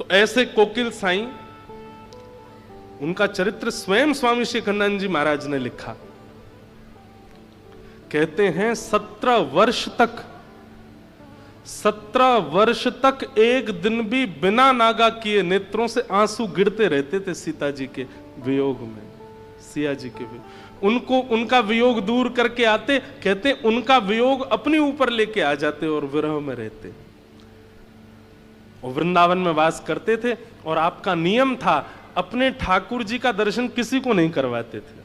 तो ऐसे कोकिल साईं, उनका चरित्र स्वयं स्वामी शेखरानंद जी महाराज ने लिखा। कहते हैं 17 वर्ष तक एक दिन भी बिना नागा किए नेत्रों से आंसू गिरते रहते थे सीता जी के वियोग में, सिया जी के वियोग। उनको उनका वियोग दूर करके आते, कहते उनका वियोग अपने ऊपर लेके आ जाते और विरह में रहते। और वृंदावन में वास करते थे और आपका नियम था अपने ठाकुर जी का दर्शन किसी को नहीं करवाते थे,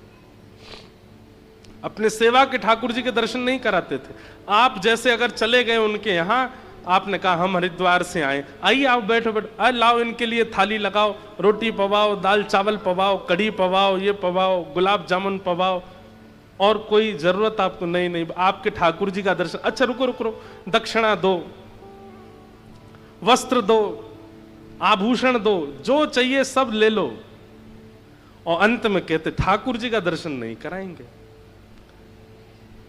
अपने सेवा के ठाकुर जी के दर्शन नहीं कराते थे। आप जैसे अगर चले गए उनके यहां, आपने कहा हम हरिद्वार से आए, आइए आओ बैठो बैठो, लाओ इनके लिए थाली लगाओ, रोटी पवाओ, दाल चावल पवाओ, कढ़ी पवाओ, ये पवाओ, गुलाब जामुन पवाओ, और कोई जरूरत आपको नहीं, नहीं आपके ठाकुर जी का दर्शन। अच्छा रुको रुको रुको, दक्षिणा दो, वस्त्र दो, आभूषण दो, जो चाहिए सब ले लो, और अंत में कहते ठाकुर जी का दर्शन नहीं कराएंगे।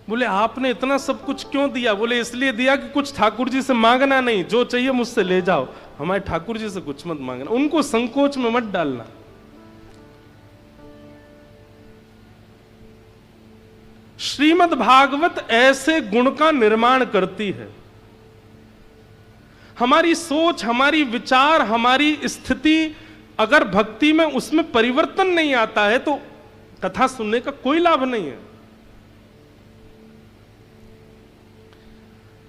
बोले आपने इतना सब कुछ क्यों दिया? बोले इसलिए दिया कि कुछ ठाकुर जी से मांगना नहीं, जो चाहिए मुझसे ले जाओ, हमारे ठाकुर जी से कुछ मत मांगना, उनको संकोच में मत डालना। श्रीमद् भागवत ऐसे गुण का निर्माण करती है। हमारी सोच, हमारी विचार, हमारी स्थिति अगर भक्ति में उसमें परिवर्तन नहीं आता है तो कथा सुनने का कोई लाभ नहीं है।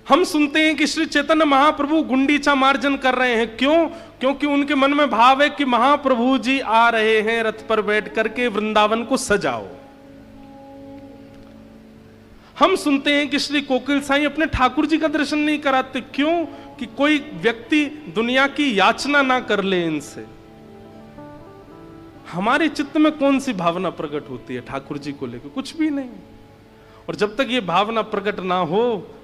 हम सुनते हैं कि श्री चैतन्य महाप्रभु गुंडीचा मार्जन कर रहे हैं, क्यों? क्योंकि उनके मन में भाव है कि महाप्रभु जी आ रहे हैं, रथ पर बैठ करके वृंदावन को सजाओ। हम सुनते हैं कि श्री कोकिल साईं अपने ठाकुर जी का दर्शन नहीं कराते, क्यों? कि कोई व्यक्ति दुनिया की याचना ना कर ले इनसे। हमारे चित्त में कौन सी भावना प्रकट होती है ठाकुर जी को लेकर? कुछ भी नहीं। और जब तक ये भावना प्रकट ना हो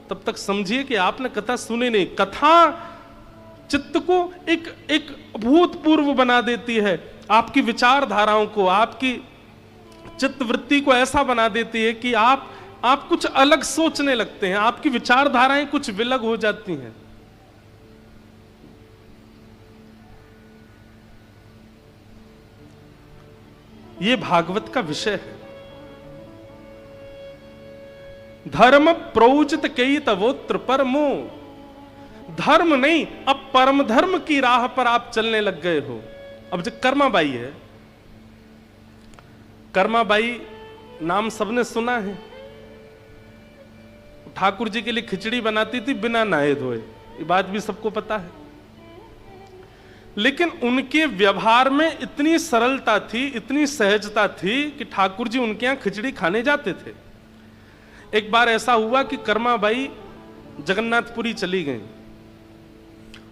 तब तक समझिए कि आपने कथा सुनी नहीं। कथा चित्त को एक अभूतपूर्व बना देती है, आपकी विचारधाराओं को, आपकी चित्तवृत्ति को ऐसा बना देती है कि आप कुछ अलग सोचने लगते हैं, आपकी विचारधाराएं कुछ विलग हो जाती हैं। ये भागवत का विषय है। धर्म प्रोचित कई तवोत्र परमो, धर्म नहीं, अब परम धर्म की राह पर आप चलने लग गए हो। अब जो कर्माबाई है, कर्माबाई नाम सबने सुना है, ठाकुर जी के लिए खिचड़ी बनाती थी बिना नहाए धोए, ये बात भी सबको पता है। लेकिन उनके व्यवहार में इतनी सरलता थी, इतनी सहजता थी कि ठाकुर जी उनके यहां खिचड़ी खाने जाते थे। एक बार ऐसा हुआ कि कर्माबाई जगन्नाथपुरी चली गई,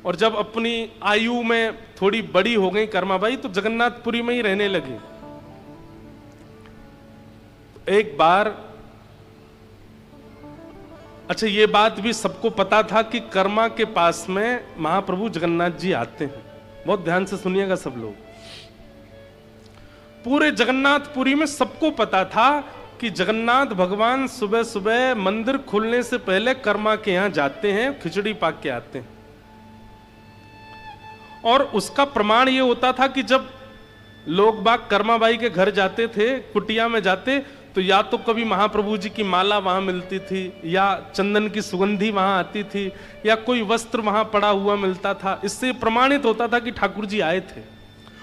और जब अपनी आयु में थोड़ी बड़ी हो गई कर्माबाई तो जगन्नाथपुरी में ही रहने लगी। एक बार, अच्छा ये बात भी सबको पता था कि कर्मा के पास में महाप्रभु जगन्नाथ जी आते हैं, बहुत ध्यान से सुनिएगा सब लोग। पूरे जगन्नाथपुरी में सबको पता था कि जगन्नाथ भगवान सुबह सुबह मंदिर खुलने से पहले कर्मा के यहां जाते हैं, खिचड़ी पाक के आते हैं। और उसका प्रमाण यह होता था कि जब लोग बाग कर्माबाई के घर जाते थे, कुटिया में जाते, तो या तो कभी महाप्रभु जी की माला वहां मिलती थी, या चंदन की सुगंधी वहां आती थी, या कोई वस्त्र वहां पड़ा हुआ मिलता था। इससे प्रमाणित होता था कि ठाकुर जी आए थे।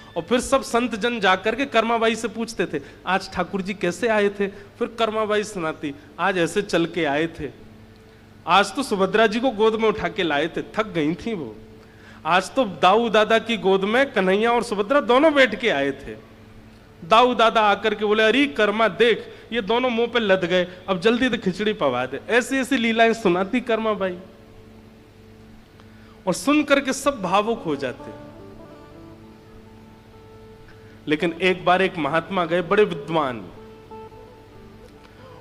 और फिर सब संत जन जाकर के कर्माबाई से पूछते थे, आज ठाकुर जी कैसे आए थे? फिर कर्माबाई सुनाती, आज ऐसे चल के आए थे, आज तो सुभद्रा जी को गोद में उठा के लाए थे, थक गई थी वो, आज तो दाऊ दादा की गोद में कन्हैया और सुभद्रा दोनों बैठ के आए थे। दाऊ दादा आकर के बोले, अरे कर्मा देख, ये दोनों मुंह पे लद गए, अब जल्दी से खिचड़ी पवा दे। ऐसी ऐसी लीलाएं सुनाती कर्माबाई, और सुन करके सब भावुक हो जाते। लेकिन एक बार एक महात्मा गए, बड़े विद्वान।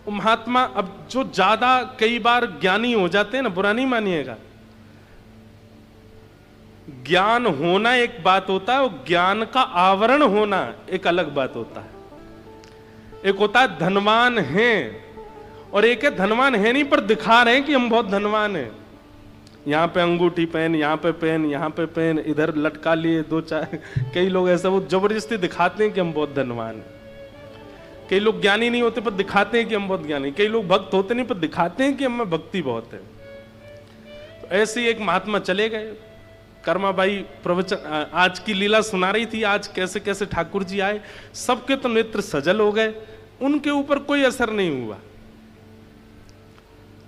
वो महात्मा, अब जो ज्यादा कई बार ज्ञानी हो जाते हैं ना, बुरा नहीं मानिएगा, ज्ञान होना एक बात होता है, वो ज्ञान का आवरण होना एक अलग बात होता है। एक होता है धनवान हैं, और एक है धनवान है नहीं पर दिखा रहे हैं कि हम बहुत धनवान हैं। यहाँ पे अंगूठी पहन, यहाँ पे पहन, यहाँ पे पहन, इधर लटका लिए दो चार। कई लोग ऐसा वो जबरदस्ती दिखाते हैं कि हम बहुत धनवान हैं। कई लोग ज्ञानी नहीं होते पर दिखाते हैं कि हम बहुत ज्ञानी। कई लोग भक्त होते नहीं पर दिखाते हैं कि हमें भक्ति बहुत है। तो ऐसे ही एक महात्मा चले गए। कर्माबाई प्रवचन आज की लीला सुना रही थी, आज कैसे कैसे ठाकुर जी आए, सबके तो नेत्र सजल हो गए, उनके ऊपर कोई असर नहीं हुआ।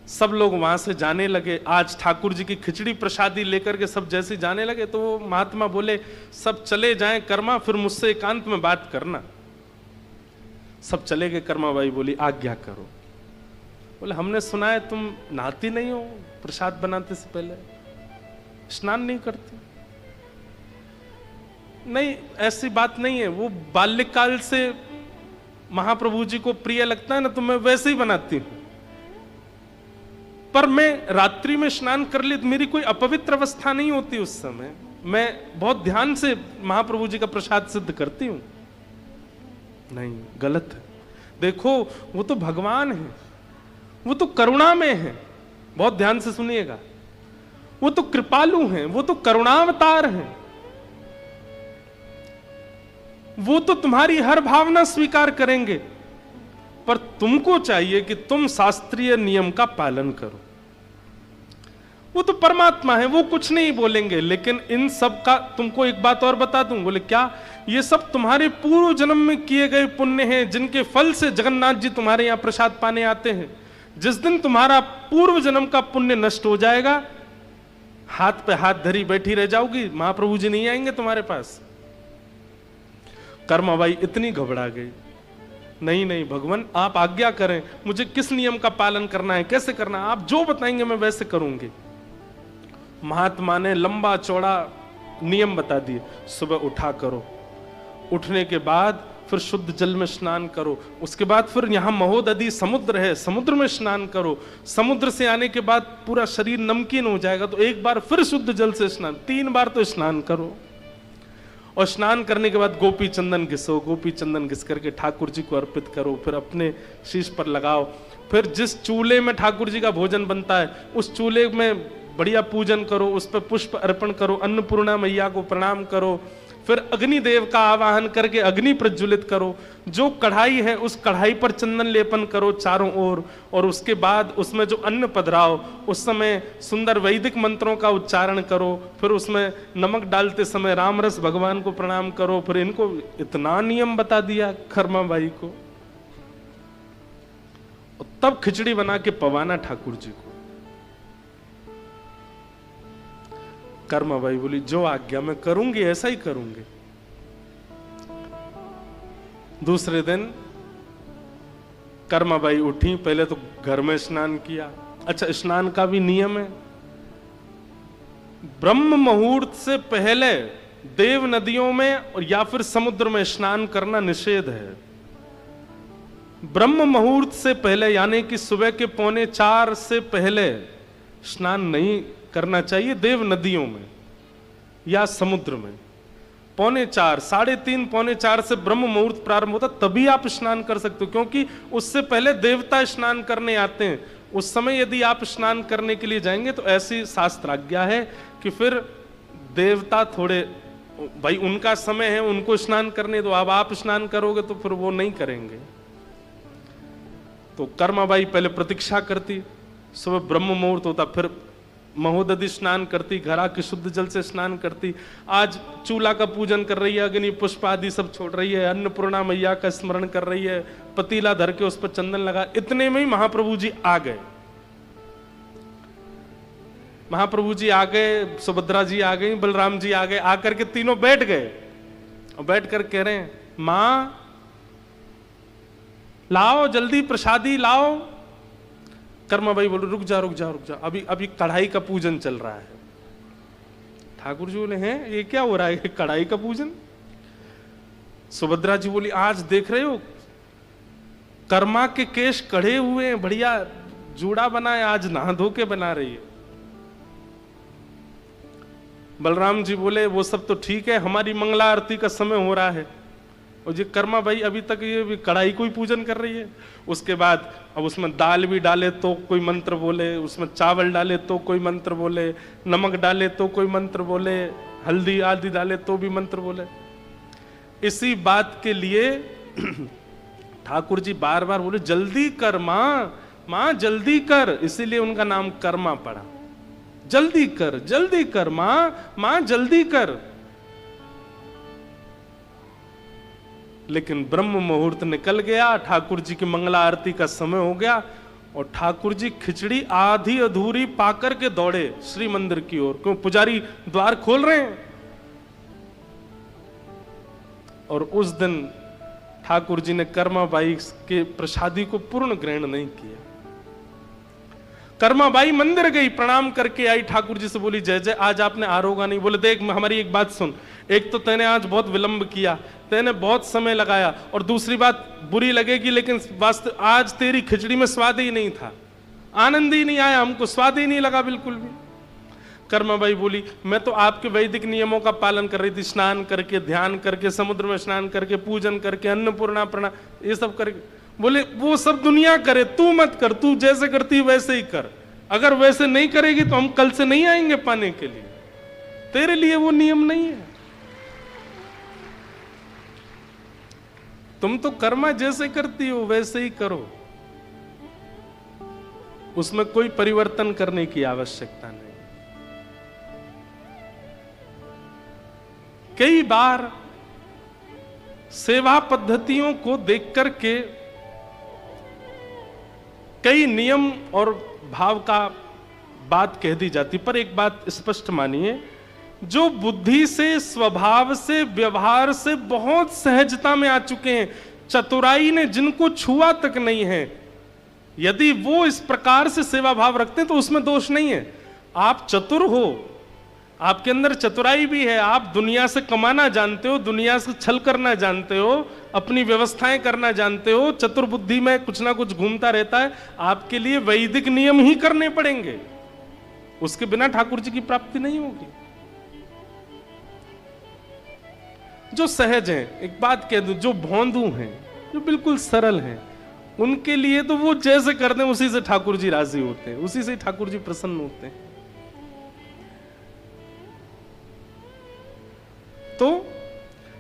सब लोग वहां से जाने लगे। आज ठाकुर जी की खिचड़ी प्रसादी लेकर के सब जैसे जाने लगे तो वो महात्मा बोले सब चले जाएं कर्मा, फिर मुझसे एकांत में बात करना। सब चले गए। कर्माबाई बोली आज्ञा करो। बोले हमने सुना है तुम नहाती नहीं हो, प्रसाद बनाते से पहले स्नान नहीं करती। नहीं, ऐसी बात नहीं है। वो बाल्यकाल से महाप्रभु जी को प्रिय लगता है ना, तो मैं वैसे ही बनाती हूं। पर मैं रात्रि में स्नान कर ली तो मेरी कोई अपवित्र अवस्था नहीं होती उस समय। मैं बहुत ध्यान से महाप्रभु जी का प्रसाद सिद्ध करती हूं। नहीं, गलत है। देखो वो तो भगवान है, वो तो करुणा में है। बहुत ध्यान से सुनिएगा, वो तो कृपालु हैं, वो तो करुणावतार हैं। वो तो तुम्हारी हर भावना स्वीकार करेंगे, पर तुमको चाहिए कि तुम शास्त्रीय नियम का पालन करो। वो तो परमात्मा है, वो कुछ नहीं बोलेंगे। लेकिन इन सब का तुमको एक बात और बता दूं। बोले क्या? ये सब तुम्हारे पूर्व जन्म में किए गए पुण्य हैं, जिनके फल से जगन्नाथ जी तुम्हारे यहां प्रसाद पाने आते हैं। जिस दिन तुम्हारा पूर्व जन्म का पुण्य नष्ट हो जाएगा, हाथ पे हाथ धरी बैठी रह जाओगी, महाप्रभु जी नहीं आएंगे तुम्हारे पास। कर्माबाई इतनी घबरा गई। नहीं नहीं भगवान, आप आज्ञा करें, मुझे किस नियम का पालन करना है, कैसे करना है, आप जो बताएंगे मैं वैसे करूंगी। महात्मा ने लंबा चौड़ा नियम बता दिए। सुबह उठा करो, उठने के बाद फिर शुद्ध जल में स्नान करो। उसके बाद फिर यहाँ महोदधि समुद्र है, समुद्र में स्नान करो। समुद्र से आने के बाद पूरा शरीर नमकीन हो जाएगा, तो एक बार फिर शुद्ध जल से स्नान, 3 बार तो स्नान करो। और स्नान करने के बाद गोपी चंदन घिसो, गोपी चंदन घिस करके ठाकुर जी को अर्पित करो, फिर अपने शीश पर लगाओ। फिर जिस चूल्हे में ठाकुर जी का भोजन बनता है उस चूल्हे में बढ़िया पूजन करो, उस पर पुष्प अर्पण करो, अन्नपूर्णा मैया को प्रणाम करो। फिर अग्निदेव का आवाहन करके अग्नि प्रज्वलित करो। जो कढ़ाई है उस कढ़ाई पर चंदन लेपन करो चारों ओर। और उसके बाद उसमें जो अन्न पधराओ उस समय सुंदर वैदिक मंत्रों का उच्चारण करो। फिर उसमें नमक डालते समय रामरस भगवान को प्रणाम करो। फिर इनको इतना नियम बता दिया कर्माबाई को। तब खिचड़ी बना के पवाना ठाकुर जी को। कर्माबाई बोली जो आज्ञा मैं करूंगी, ऐसा ही करूंगी। दूसरे दिन कर्माबाई उठी, पहले तो घर में स्नान किया। अच्छा, स्नान का भी नियम है। ब्रह्म मुहूर्त से पहले देव नदियों में या फिर समुद्र में स्नान करना निषेध है। ब्रह्म मुहूर्त से पहले यानी कि सुबह के 3:45 से पहले स्नान नहीं करना चाहिए देव नदियों में या समुद्र में। 3:45, 3:30, 3:45 से ब्रह्म मुहूर्त प्रारंभ होता, तभी आप स्नान कर सकते हो, क्योंकि उससे पहले देवता स्नान करने आते हैं। उस समय यदि आप स्नान करने के लिए जाएंगे तो ऐसी शास्त्र आज्ञा है कि फिर देवता थोड़े, भाई उनका समय है, उनको स्नान करने दो। अब आप स्नान करोगे तो फिर वो नहीं करेंगे। तो कर्माबाई पहले प्रतीक्षा करती, सुबह ब्रह्म मुहूर्त होता, फिर महोदधि स्नान करती, घर आके शुद्ध जल से स्नान करती। आज चूल्हा का पूजन कर रही है, अग्नि पुष्प आदि सब छोड़ रही है, अन्नपूर्णा मैया का स्मरण कर रही है, पतीला धर के उस पर चंदन लगा। इतने में ही महाप्रभु जी आ गए। महाप्रभु जी आ गए, सुभद्रा जी आ गई, बलराम जी आ गए। आकर के तीनों बैठ गए और बैठ कर कह रहे हैं, मां लाओ जल्दी प्रसादी लाओ। कर्माबाई बोले रुक जा रुक जा रुक जा, अभी कढ़ाई का पूजन चल रहा है। ठाकुर जी बोले हैं ये क्या हो रहा है, कढ़ाई का पूजन? सुभद्रा जी बोली आज देख रहे हो कर्मा के केश कढ़े हुए हैं, बढ़िया जूड़ा बना है, आज नहा धो के बना रही है। बलराम जी बोले वो सब तो ठीक है, हमारी मंगला आरती का समय हो रहा है, और ये कर्मा बाई अभी तक ये कढ़ाई को ही पूजन कर रही है। उसके बाद अब उसमें दाल भी डाले तो कोई मंत्र बोले, उसमें चावल डाले तो कोई मंत्र बोले, नमक डाले तो कोई मंत्र बोले, हल्दी आदि डाले तो भी मंत्र बोले। इसी बात के लिए ठाकुर जी बार बार बोले जल्दी कर माँ, माँ जल्दी कर, इसीलिए उनका नाम कर्मा पड़ा। जल्दी कर माँ, माँ जल्दी कर। लेकिन ब्रह्म मुहूर्त निकल गया, ठाकुर जी की मंगला आरती का समय हो गया और ठाकुर जी खिचड़ी आधी अधूरी पाकर के दौड़े श्री मंदिर की ओर, क्यों पुजारी द्वार खोल रहे हैं। और उस दिन ठाकुर जी ने कर्माबाई के प्रसादी को पूर्ण ग्रहण नहीं किया। कर्माबाई मंदिर गई, प्रणाम करके आई, ठाकुर जी से बोली जय जय, आज आपने आरोगा नहीं। बोले देख हमारी एक बात सुन, एक तो तैने आज बहुत विलंब किया, तैने बहुत समय लगाया, और दूसरी बात बुरी लगेगी लेकिन वास्तव आज तेरी खिचड़ी में स्वाद ही नहीं था, आनंद ही नहीं आया, हमको स्वाद ही नहीं लगा बिल्कुल भी। कर्माबाई बोली मैं तो आपके वैदिक नियमों का पालन कर रही थी, स्नान करके, ध्यान करके, समुद्र में स्नान करके, पूजन करके, अन्नपूर्णा प्रणाम ये सब करके। बोले वो सब दुनिया करे, तू मत कर, तू जैसे करती वैसे ही कर। अगर वैसे नहीं करेगी तो हम कल से नहीं आएंगे पाने के लिए, तेरे लिए वो नियम नहीं है। तुम तो कर्मा जैसे करती हो वैसे ही करो, उसमें कोई परिवर्तन करने की आवश्यकता नहीं। कई बार सेवा पद्धतियों को देख करके कई नियम और भाव का बात कह दी जाती, पर एक बात स्पष्ट मानिए, जो बुद्धि से, स्वभाव से, व्यवहार से बहुत सहजता में आ चुके हैं, चतुराई ने जिनको छुआ तक नहीं है, यदि वो इस प्रकार से सेवा भाव रखते हैं तो उसमें दोष नहीं है। आप चतुर हो, आपके अंदर चतुराई भी है, आप दुनिया से कमाना जानते हो, दुनिया से छल करना जानते हो, अपनी व्यवस्थाएं करना जानते हो, चतुर बुद्धि में कुछ ना कुछ घूमता रहता है, आपके लिए वैदिक नियम ही करने पड़ेंगे, उसके बिना ठाकुर जी की प्राप्ति नहीं होगी। जो सहज हैं, एक बात कह दूं, जो भोंदू हैं, जो बिल्कुल सरल हैं, उनके लिए तो वो जैसे कर दें उसी से ठाकुर जी राजी होते हैं, उसी से ठाकुर जी प्रसन्न होते हैं। तो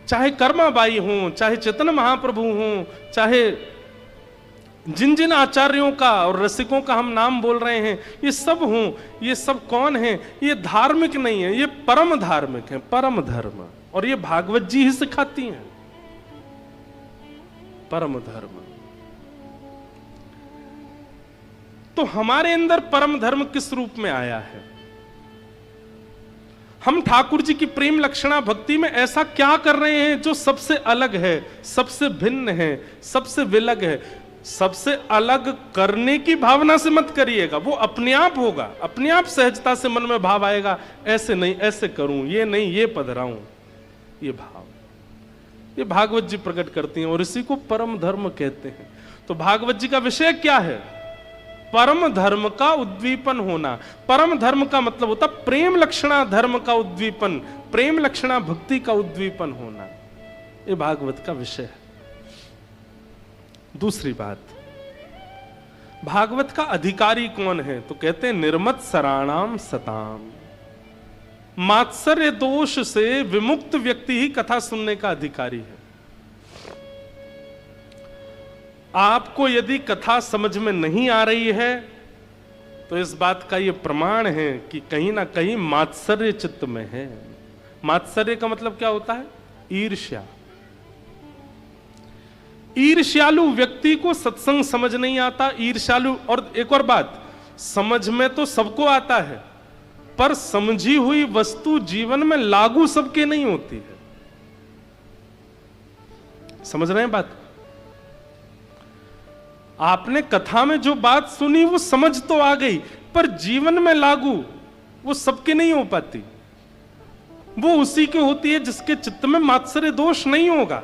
चाहे कर्माबाई हो, चाहे चेतन महाप्रभु हो, चाहे जिन जिन आचार्यों का और रसिकों का हम नाम बोल रहे हैं, ये सब हों, ये सब कौन हैं? ये धार्मिक नहीं है, ये परम धार्मिक है, परम धर्म। और ये भागवत जी ही सिखाती हैं परम धर्म। तो हमारे अंदर परम धर्म किस रूप में आया है? हम ठाकुर जी की प्रेम लक्षणा भक्ति में ऐसा क्या कर रहे हैं जो सबसे अलग है, सबसे भिन्न है, सबसे विलग है? सबसे अलग करने की भावना से मत करिएगा, वो अपने आप होगा, अपने आप सहजता से मन में भाव आएगा, ऐसे नहीं ऐसे करूं, ये नहीं ये पधराऊं, ये भाव, ये भागवत जी प्रकट करती हैं और इसी को परम धर्म कहते हैं। तो भागवत जी का विषय क्या है? परम धर्म का उद्दीपन होना। परम धर्म का मतलब होता प्रेम लक्षणा धर्म का उद्दीपन, प्रेम लक्षणा भक्ति का उद्दीपन होना, ये भागवत का विषय है। दूसरी बात, भागवत का अधिकारी कौन है? तो कहते हैं निर्मत सराणाम सताम, मात्सर्य दोष से विमुक्त व्यक्ति ही कथा सुनने का अधिकारी है। आपको यदि कथा समझ में नहीं आ रही है तो इस बात का यह प्रमाण है कि कहीं ना कहीं मात्सर्य चित्त में है। मात्सर्य का मतलब क्या होता है? ईर्ष्या। ईर्ष्यालु व्यक्ति को सत्संग समझ नहीं आता, ईर्ष्यालु। और एक और बात, समझ में तो सबको आता है, पर समझी हुई वस्तु जीवन में लागू सबके नहीं होती है। समझ रहे हैं बात? आपने कथा में जो बात सुनी वो समझ तो आ गई, पर जीवन में लागू वो सबके नहीं हो पाती। वो उसी की होती है जिसके चित्त में मात्सर्य दोष नहीं होगा।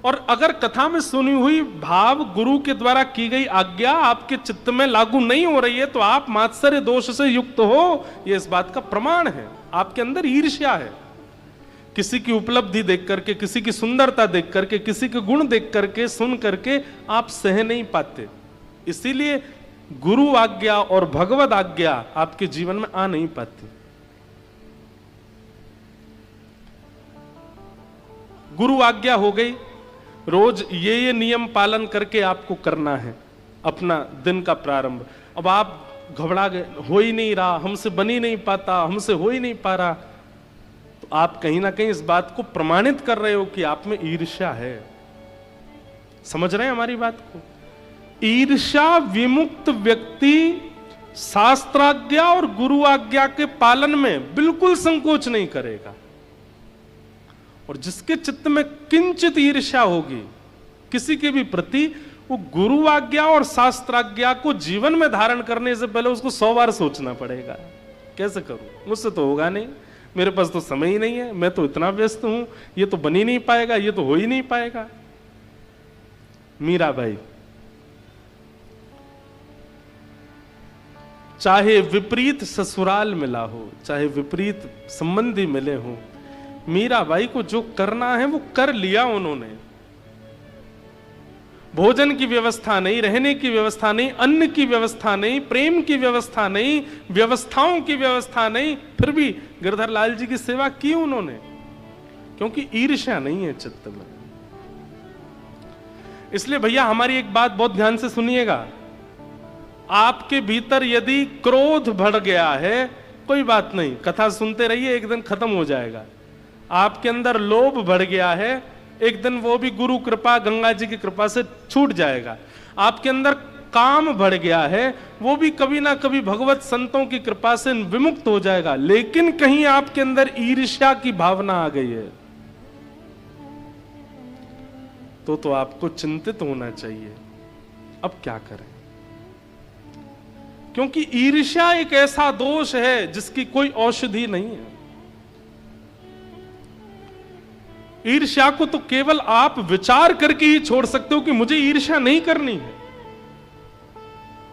और अगर कथा में सुनी हुई भाव गुरु के द्वारा की गई आज्ञा आपके चित्त में लागू नहीं हो रही है तो आप मात्सर्य दोष से युक्त हो, यह इस बात का प्रमाण है। आपके अंदर ईर्ष्या है। किसी की उपलब्धि देख करके, किसी की सुंदरता देख करके, किसी के गुण देख करके, सुन करके आप सह नहीं पाते। इसीलिए गुरु आज्ञा और भगवद आज्ञा आपके जीवन में आ नहीं पाती। गुरु आज्ञा हो गई, रोज ये नियम पालन करके आपको करना है अपना दिन का प्रारंभ। अब आप घबरा गए, हो ही नहीं रहा, हमसे बन ही नहीं पाता, हमसे हो ही नहीं पा रहा, तो आप कहीं ना कहीं इस बात को प्रमाणित कर रहे हो कि आप में ईर्ष्या है। समझ रहे हैं हमारी बात को? ईर्ष्या विमुक्त व्यक्ति शास्त्राज्ञा और गुरु आज्ञा के पालन में बिल्कुल संकोच नहीं करेगा। और जिसके चित्त में किंचित ईर्ष्या होगी किसी के भी प्रति, वो गुरु आज्ञा और शास्त्राज्ञा को जीवन में धारण करने से पहले उसको 100 बार सोचना पड़ेगा। कैसे करूं, मुझसे तो होगा नहीं, मेरे पास तो समय ही नहीं है, मैं तो इतना व्यस्त हूं, ये तो बन ही नहीं पाएगा, ये तो हो ही नहीं पाएगा। मीराबाई, चाहे विपरीत ससुराल मिला हो, चाहे विपरीत संबंधी मिले हो, मीराबाई को जो करना है वो कर लिया उन्होंने। भोजन की व्यवस्था नहीं, रहने की व्यवस्था नहीं, अन्न की व्यवस्था नहीं, प्रेम की व्यवस्था नहीं, व्यवस्थाओं की व्यवस्था नहीं, फिर भी गिरधर लाल जी की सेवा की उन्होंने, क्योंकि ईर्ष्या नहीं है चित्त में। इसलिए भैया हमारी एक बात बहुत ध्यान से सुनिएगा, आपके भीतर यदि क्रोध बढ़ गया है, कोई बात नहीं, कथा सुनते रहिए, एक दिन खत्म हो जाएगा। आपके अंदर लोभ बढ़ गया है, एक दिन वो भी गुरु कृपा, गंगा जी की कृपा से छूट जाएगा। आपके अंदर काम बढ़ गया है, वो भी कभी ना कभी भगवत संतों की कृपा से विमुक्त हो जाएगा। लेकिन कहीं आपके अंदर ईर्ष्या की भावना आ गई है तो आपको चिंतित होना चाहिए, अब क्या करें? क्योंकि ईर्ष्या एक ऐसा दोष है जिसकी कोई औषधि नहीं है। ईर्ष्या को तो केवल आप विचार करके ही छोड़ सकते हो कि मुझे ईर्ष्या नहीं करनी है,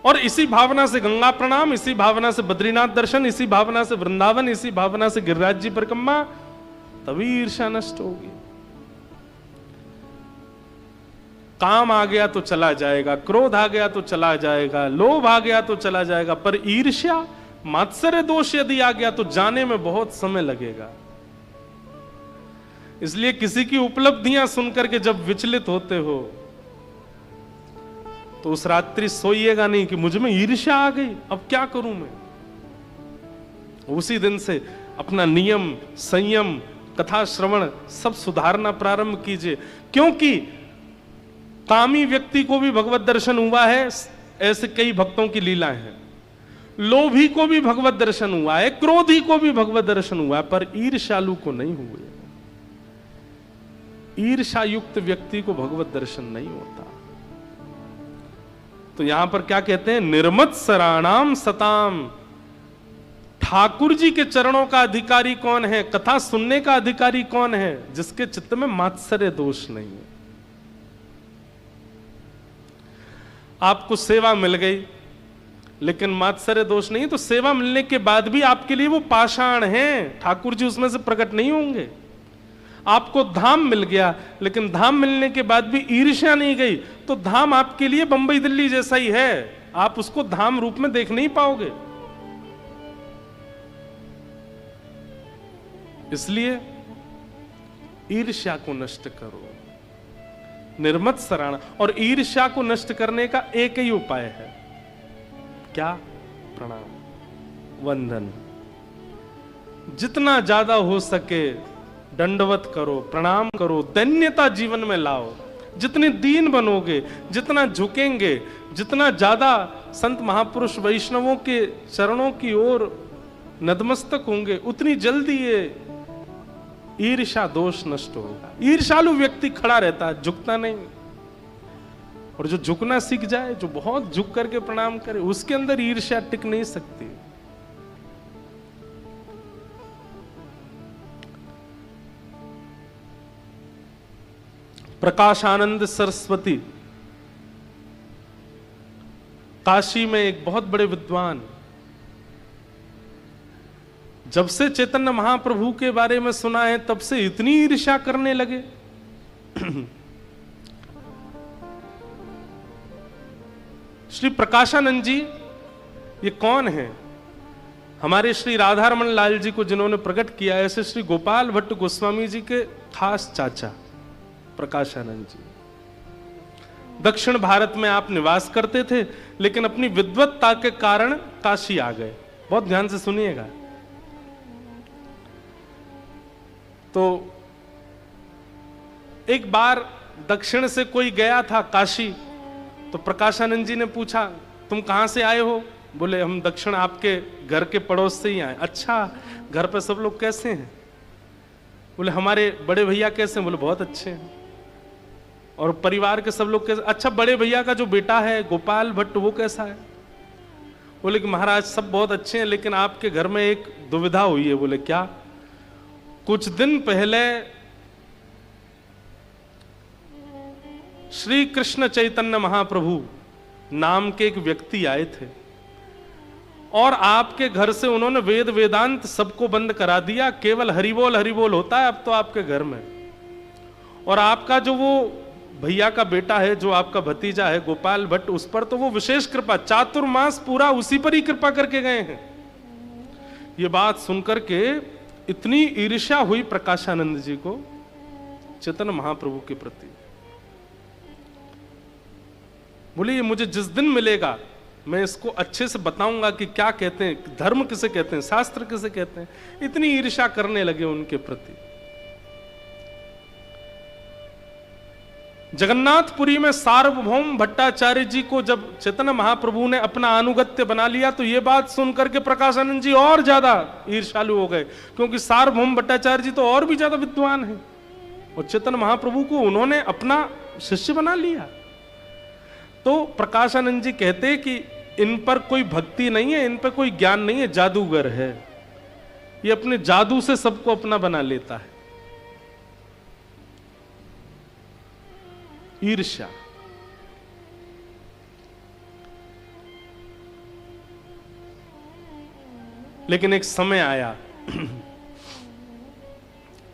और इसी भावना से गंगा प्रणाम, इसी भावना से बद्रीनाथ दर्शन, इसी भावना से वृंदावन, इसी भावना से गिरिराज जी परिक्रमा, तभी ईर्ष्या नष्ट होगी। काम आ गया तो चला जाएगा, क्रोध आ गया तो चला जाएगा, लोभ आ गया तो चला जाएगा, पर ईर्ष्या, मात्सर्य दोष यदि आ गया तो जाने में बहुत समय लगेगा। इसलिए किसी की उपलब्धियां सुनकर के जब विचलित होते हो तो उस रात्रि सोइएगा नहीं कि मुझ में ईर्ष्या आ गई, अब क्या करूं मैं। उसी दिन से अपना नियम, संयम, कथा श्रवण सब सुधारना प्रारंभ कीजिए, क्योंकि कामी व्यक्ति को भी भगवत दर्शन हुआ है, ऐसे कई भक्तों की लीलाएं हैं। लोभी को भी भगवत दर्शन हुआ है, क्रोधी को भी भगवत दर्शन हुआ है, पर ईर्ष्यालु को नहीं हुए। ईर्ष्या युक्त व्यक्ति को भगवत दर्शन नहीं होता। तो यहां पर क्या कहते हैं, निर्मत सराणाम सताम। ठाकुर जी के चरणों का अधिकारी कौन है, कथा सुनने का अधिकारी कौन है, जिसके चित्त में मात्सर्य दोष नहीं है। आपको सेवा मिल गई लेकिन मात्सर्य दोष नहीं, तो सेवा मिलने के बाद भी आपके लिए वो पाषाण हैं, ठाकुर जी उसमें से प्रकट नहीं होंगे। आपको धाम मिल गया लेकिन धाम मिलने के बाद भी ईर्ष्या नहीं गई, तो धाम आपके लिए बंबई दिल्ली जैसा ही है, आप उसको धाम रूप में देख नहीं पाओगे। इसलिए ईर्ष्या को नष्ट करो, निर्मत सराहना। और ईर्ष्या को नष्ट करने का एक ही उपाय है, क्या? प्रणाम, वंदन। जितना ज्यादा हो सके दंडवत करो, प्रणाम करो, दैन्यता जीवन में लाओ। जितने दीन बनोगे, जितना झुकेंगे, जितना ज्यादा संत महापुरुष वैष्णवों के चरणों की ओर नतमस्तक होंगे, उतनी जल्दी ये ईर्ष्या दोष नष्ट होगा। ईर्ष्यालु व्यक्ति खड़ा रहता है, झुकता नहीं। और जो झुकना सीख जाए, जो बहुत झुक करके प्रणाम करे, उसके अंदर ईर्ष्या टिक नहीं सकती। प्रकाशानंद सरस्वती काशी में एक बहुत बड़े विद्वान, जब से चैतन्य महाप्रभु के बारे में सुना है तब से इतनी ईर्ष्या करने लगे। श्री प्रकाशानंद जी ये कौन है? हमारे श्री राधारमण लाल जी को जिन्होंने प्रकट किया, ऐसे श्री गोपाल भट्ट गोस्वामी जी के खास चाचा प्रकाशानंद जी। दक्षिण भारत में आप निवास करते थे, लेकिन अपनी विद्वत्ता के कारण काशी आ गए। बहुत ध्यान से सुनिएगा। तो एक बार दक्षिण से कोई गया था काशी, तो प्रकाशानंद जी ने पूछा, तुम कहां से आए हो? बोले, हम दक्षिण आपके घर के पड़ोस से ही आए। अच्छा, घर पे सब लोग कैसे हैं? बोले, हमारे बड़े भैया कैसे हैं? बोले, बहुत अच्छे हैं। और परिवार के सब लोग कैसे? अच्छा, बड़े भैया का जो बेटा है गोपाल भट्ट वो कैसा है? बोले कि महाराज सब बहुत अच्छे हैं, लेकिन आपके घर में एक दुविधा हुई है। बोले, क्या? कुछ दिन पहले श्री कृष्ण चैतन्य महाप्रभु नाम के एक व्यक्ति आए थे और आपके घर से उन्होंने वेद वेदांत सबको बंद करा दिया, केवल हरिबोल हरिबोल होता है अब तो आपके घर में। और आपका जो वो भैया का बेटा है, जो आपका भतीजा है गोपाल भट्ट, उस पर तो वो विशेष कृपा, चातुर्मास पूरा उसी पर ही कृपा करके गए हैं। ये बात सुनकर के इतनी ईर्ष्या हुई प्रकाशानंद जी को चैतन्य महाप्रभु के प्रति। बोले, ये मुझे जिस दिन मिलेगा मैं इसको अच्छे से बताऊंगा कि क्या कहते हैं, धर्म किसे कहते हैं, शास्त्र किसे कहते हैं। इतनी ईर्ष्या करने लगे उनके प्रति। जगन्नाथपुरी में सार्वभौम भट्टाचार्य जी को जब चैतन्य महाप्रभु ने अपना अनुगत्य बना लिया, तो ये बात सुनकर के प्रकाशानंद जी और ज्यादा ईर्ष्यालु हो गए, क्योंकि सार्वभौम भट्टाचार्य जी तो और भी ज्यादा विद्वान हैं और चैतन्य महाप्रभु को उन्होंने अपना शिष्य बना लिया। तो प्रकाशानंद जी कहते कि इन पर कोई भक्ति नहीं है, इन पर कोई ज्ञान नहीं है, जादूगर है। ये अपने जादू से सबको अपना बना लेता है। ईर्ष्या। लेकिन एक समय आया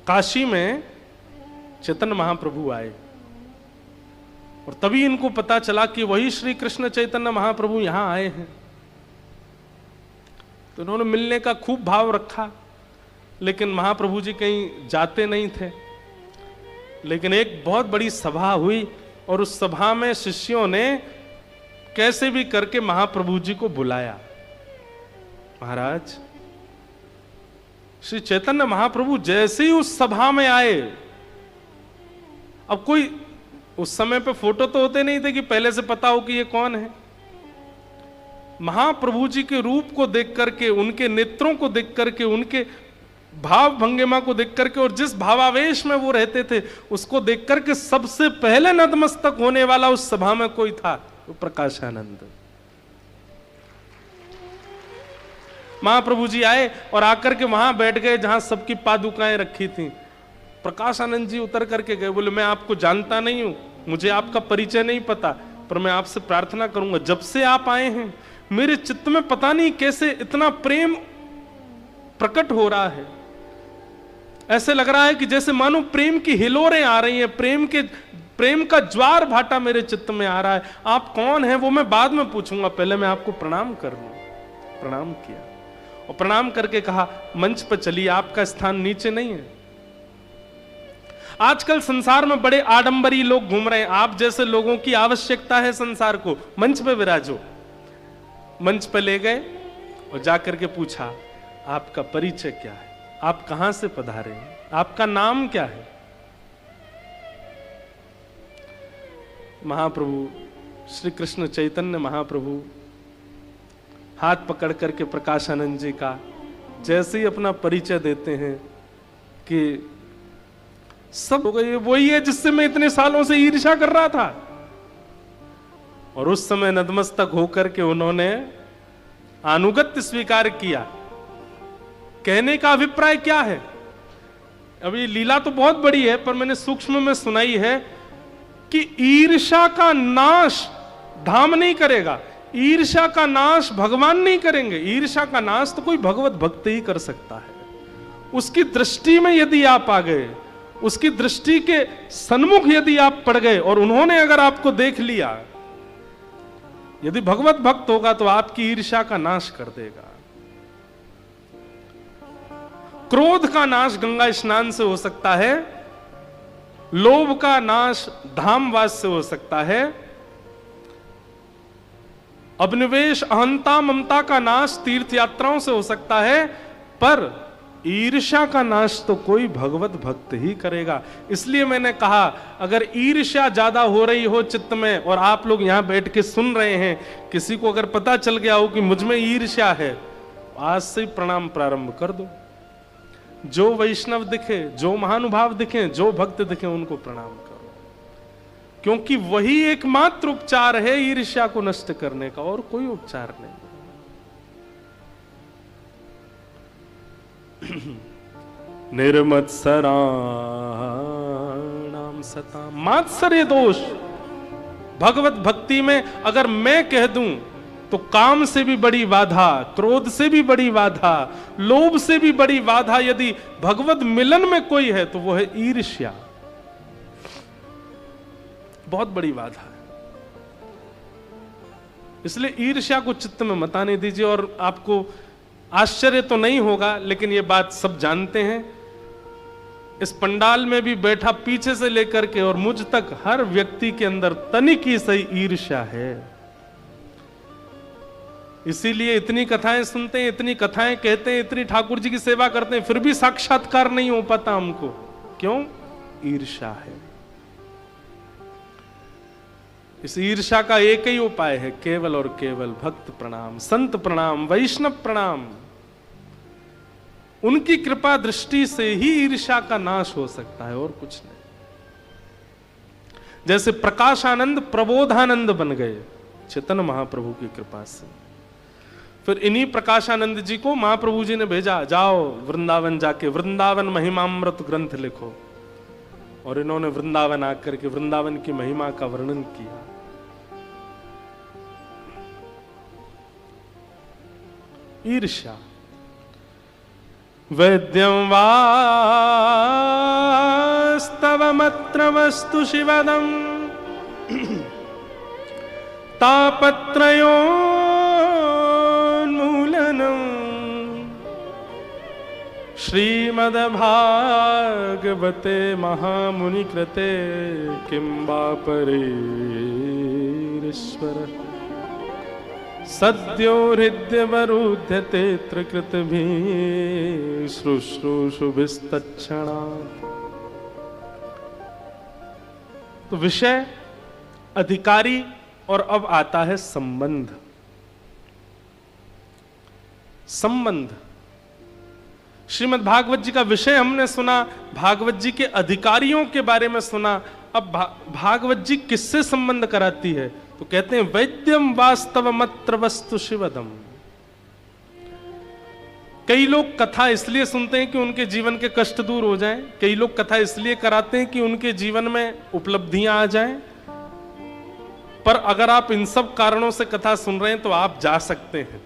काशी में चैतन्य महाप्रभु आए और तभी इनको पता चला कि वही श्री कृष्ण चैतन्य महाप्रभु यहां आए हैं। तो उन्होंने मिलने का खूब भाव रखा, लेकिन महाप्रभु जी कहीं जाते नहीं थे। लेकिन एक बहुत बड़ी सभा हुई और उस सभा में शिष्यों ने कैसे भी करके महाप्रभु जी को बुलाया। महाराज, श्री चैतन्य महाप्रभु जैसे ही उस सभा में आए, अब कोई उस समय पे फोटो तो होते नहीं थे कि पहले से पता हो कि ये कौन है। महाप्रभु जी के रूप को देख करके, उनके नेत्रों को देख करके, उनके भाव भंगिमा को देख करके और जिस भावावेश में वो रहते थे उसको देख करके सबसे पहले नतमस्तक होने वाला उस सभा में कोई था, वो प्रकाशानंद। महाप्रभु जी आए और आकर के वहां बैठ गए जहां सबकी पादुकाएं रखी थी। प्रकाशानंद जी उतर करके गए, बोले, मैं आपको जानता नहीं हूं, मुझे आपका परिचय नहीं पता, पर मैं आपसे प्रार्थना करूंगा, जब से आप आए हैं मेरे चित्त में पता नहीं कैसे इतना प्रेम प्रकट हो रहा है। ऐसे लग रहा है कि जैसे मानो प्रेम की हिलोरें आ रही हैं, प्रेम का ज्वार भाटा मेरे चित्त में आ रहा है। आप कौन हैं वो मैं बाद में पूछूंगा, पहले मैं आपको प्रणाम कर लूं। प्रणाम किया और प्रणाम करके कहा, मंच पर चलिए, आपका स्थान नीचे नहीं है। आजकल संसार में बड़े आडंबरी लोग घूम रहे हैं, आप जैसे लोगों की आवश्यकता है संसार को, मंच पे विराजो। मंच पे ले गए और जाकर के पूछा, आपका परिचय क्या है, आप कहां से पधारे हैं, आपका नाम क्या है? महाप्रभु श्री कृष्ण चैतन्य महाप्रभु हाथ पकड़ करके प्रकाशानंद जी का जैसे ही अपना परिचय देते हैं कि सब हो गए, वही है जिससे मैं इतने सालों से ईर्ष्या कर रहा था। और उस समय नतमस्तक होकर के उन्होंने अनुगत्य स्वीकार किया। कहने का अभिप्राय क्या है? अभी लीला तो बहुत बड़ी है, पर मैंने सूक्ष्म में सुनाई है कि ईर्ष्या का नाश धाम नहीं करेगा, ईर्ष्या का नाश भगवान नहीं करेंगे। ईर्ष्या का नाश तो कोई भगवत भक्त ही कर सकता है। उसकी दृष्टि में यदि आप आ गए, उसकी दृष्टि के सन्मुख यदि आप पड़ गए और उन्होंने अगर आपको देख लिया, यदि भगवत भक्त होगा तो आपकी ईर्ष्या का नाश कर देगा। क्रोध का नाश गंगा स्नान से हो सकता है, लोभ का नाश धामवास से हो सकता है, अभिनिवेश अहंता ममता का नाश तीर्थ यात्राओं से हो सकता है, पर ईर्ष्या का नाश तो कोई भगवत भक्त ही करेगा। इसलिए मैंने कहा, अगर ईर्ष्या ज्यादा हो रही हो चित्त में और आप लोग यहां बैठ के सुन रहे हैं, किसी को अगर पता चल गया हो कि मुझ में ईर्ष्या है, आज से ही प्रणाम प्रारंभ कर दो। जो वैष्णव दिखे, जो महानुभाव दिखे, जो भक्त दिखे, उनको प्रणाम करो, क्योंकि वही एकमात्र उपचार है ईर्ष्या को नष्ट करने का, और कोई उपचार नहीं। निर्मत्सराणाम सता, मात्सर्य दोष भगवत भक्ति में अगर मैं कह दूं तो काम से भी बड़ी बाधा, क्रोध से भी बड़ी बाधा, लोभ से भी बड़ी बाधा यदि भगवत मिलन में कोई है तो वो है ईर्ष्या। बहुत बड़ी बाधा है। इसलिए ईर्ष्या को चित्त में मत आने दीजिए। और आपको आश्चर्य तो नहीं होगा, लेकिन ये बात सब जानते हैं, इस पंडाल में भी बैठा पीछे से लेकर के और मुझ तक हर व्यक्ति के अंदर तनिक ही सही ईर्ष्या है। इसीलिए इतनी कथाएं सुनते हैं, इतनी कथाएं कहते हैं, इतनी ठाकुर जी की सेवा करते हैं, फिर भी साक्षात्कार नहीं हो पाता हमको। क्यों? ईर्ष्या है। इस ईर्ष्या का एक ही उपाय है, केवल और केवल भक्त प्रणाम, संत प्रणाम, वैष्णव प्रणाम। उनकी कृपा दृष्टि से ही ईर्ष्या का नाश हो सकता है, और कुछ नहीं। जैसे प्रकाशानंद प्रबोधानंद बन गए चैतन्य महाप्रभु की कृपा से। फिर इन्हीं प्रकाशानंद जी को महाप्रभु जी ने भेजा, जाओ वृंदावन जाके वृंदावन महिमामृत ग्रंथ लिखो। और इन्होंने वृंदावन आकर के वृंदावन की महिमा का वर्णन किया। ईर्ष्या वैद्यं वास्तवमत्र वस्तु शिवदम् तापत्रयोन्मूलनम् श्रीमद्भागवते महामुनिकृते किं वा परेश्वर सद्यो हृद्यवरुध्यते त्रिकृतभिः शुश्रूषुभिस्तत्क्षणात्। तो विषय, अधिकारी, और अब आता है संबंध। संबंध श्रीमद् भागवत जी का विषय हमने सुना, भागवत जी के अधिकारियों के बारे में सुना। अब भागवत जी किससे संबंध कराती है? तो कहते हैं वैद्यम वास्तवमत्र वस्तु शिवदम। कई लोग कथा इसलिए सुनते हैं कि उनके जीवन के कष्ट दूर हो जाएं, कई लोग कथा इसलिए कराते हैं कि उनके जीवन में उपलब्धियां आ जाएं। पर अगर आप इन सब कारणों से कथा सुन रहे हैं तो आप जा सकते हैं।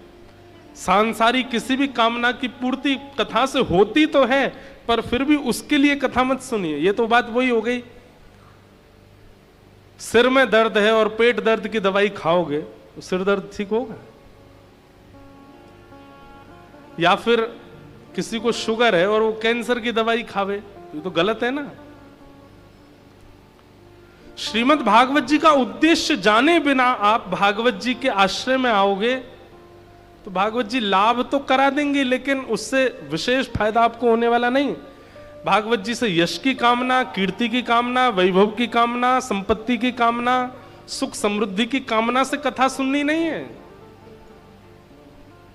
सांसारिक किसी भी कामना की पूर्ति कथा से होती तो है, पर फिर भी उसके लिए कथा मत सुनिए। ये तो बात वही हो गई, सिर में दर्द है और पेट दर्द की दवाई खाओगे तो सिर दर्द ठीक होगा? या फिर किसी को शुगर है और वो कैंसर की दवाई खावे, ये तो गलत है ना। श्रीमद् भागवत जी का उद्देश्य जाने बिना आप भागवत जी के आश्रय में आओगे तो भागवत जी लाभ तो करा देंगे, लेकिन उससे विशेष फायदा आपको होने वाला नहीं। भागवत जी से यश की कामना, कीर्ति की कामना, वैभव की कामना, संपत्ति की कामना, सुख समृद्धि की कामना से कथा सुननी नहीं है।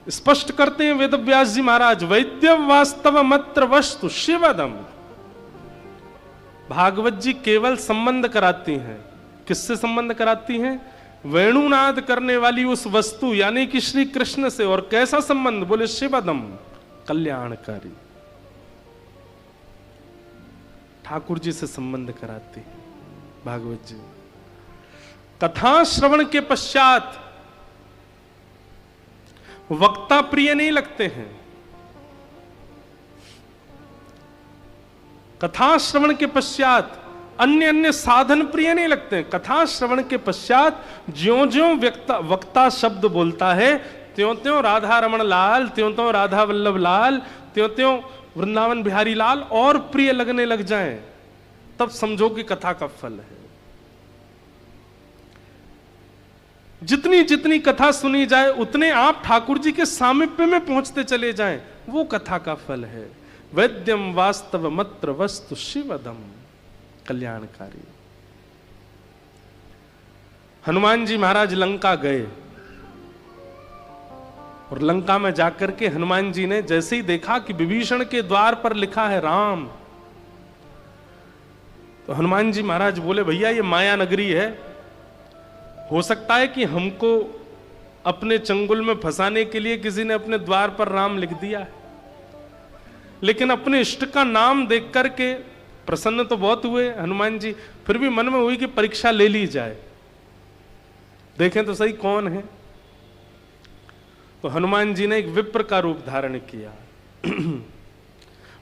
स्पष्ट करते हैं वेदव्यास जी महाराज, वैद्यम वास्तवमत्र वस्तु शिवदम। भागवत जी केवल संबंध कराती हैं। किससे संबंध कराती हैं? वेणुनाद करने वाली उस वस्तु यानी कि श्री कृष्ण से। और कैसा संबंध? बोले शिवदम, कल्याणकारी। ठाकुर जी से संबंध कराती है भागवत जी। कथा श्रवण के पश्चात वक्ता प्रिय नहीं लगते हैं, कथा श्रवण के पश्चात अन्य अन्य साधन प्रिय नहीं लगते हैं। कथा श्रवण के पश्चात ज्यों-ज्यों वक्ता शब्द बोलता है, त्यों-त्यों राधा रमण लाल, त्यों-त्यों राधा वल्लभ लाल, त्यों-त्यों वृंदावन बिहारी लाल और प्रिय लगने लग जाएं, तब समझो कि कथा का फल है। जितनी जितनी कथा सुनी जाए उतने आप ठाकुर जी के सामीप्य में पहुंचते चले जाएं, वो कथा का फल है। वैद्यम वास्तव मत्र वस्तु शिवदम, कल्याणकारी। हनुमान जी महाराज लंका गए और लंका में जाकर के हनुमान जी ने जैसे ही देखा कि विभीषण के द्वार पर लिखा है राम, तो हनुमान जी महाराज बोले, भैया ये माया नगरी है, हो सकता है कि हमको अपने चंगुल में फंसाने के लिए किसी ने अपने द्वार पर राम लिख दिया है, लेकिन अपने इष्ट का नाम देख करके प्रसन्न तो बहुत हुए हनुमान जी, फिर भी मन में हुई कि परीक्षा ले ली जाए, देखें तो सही कौन है। तो हनुमान जी ने एक विप्र का रूप धारण किया।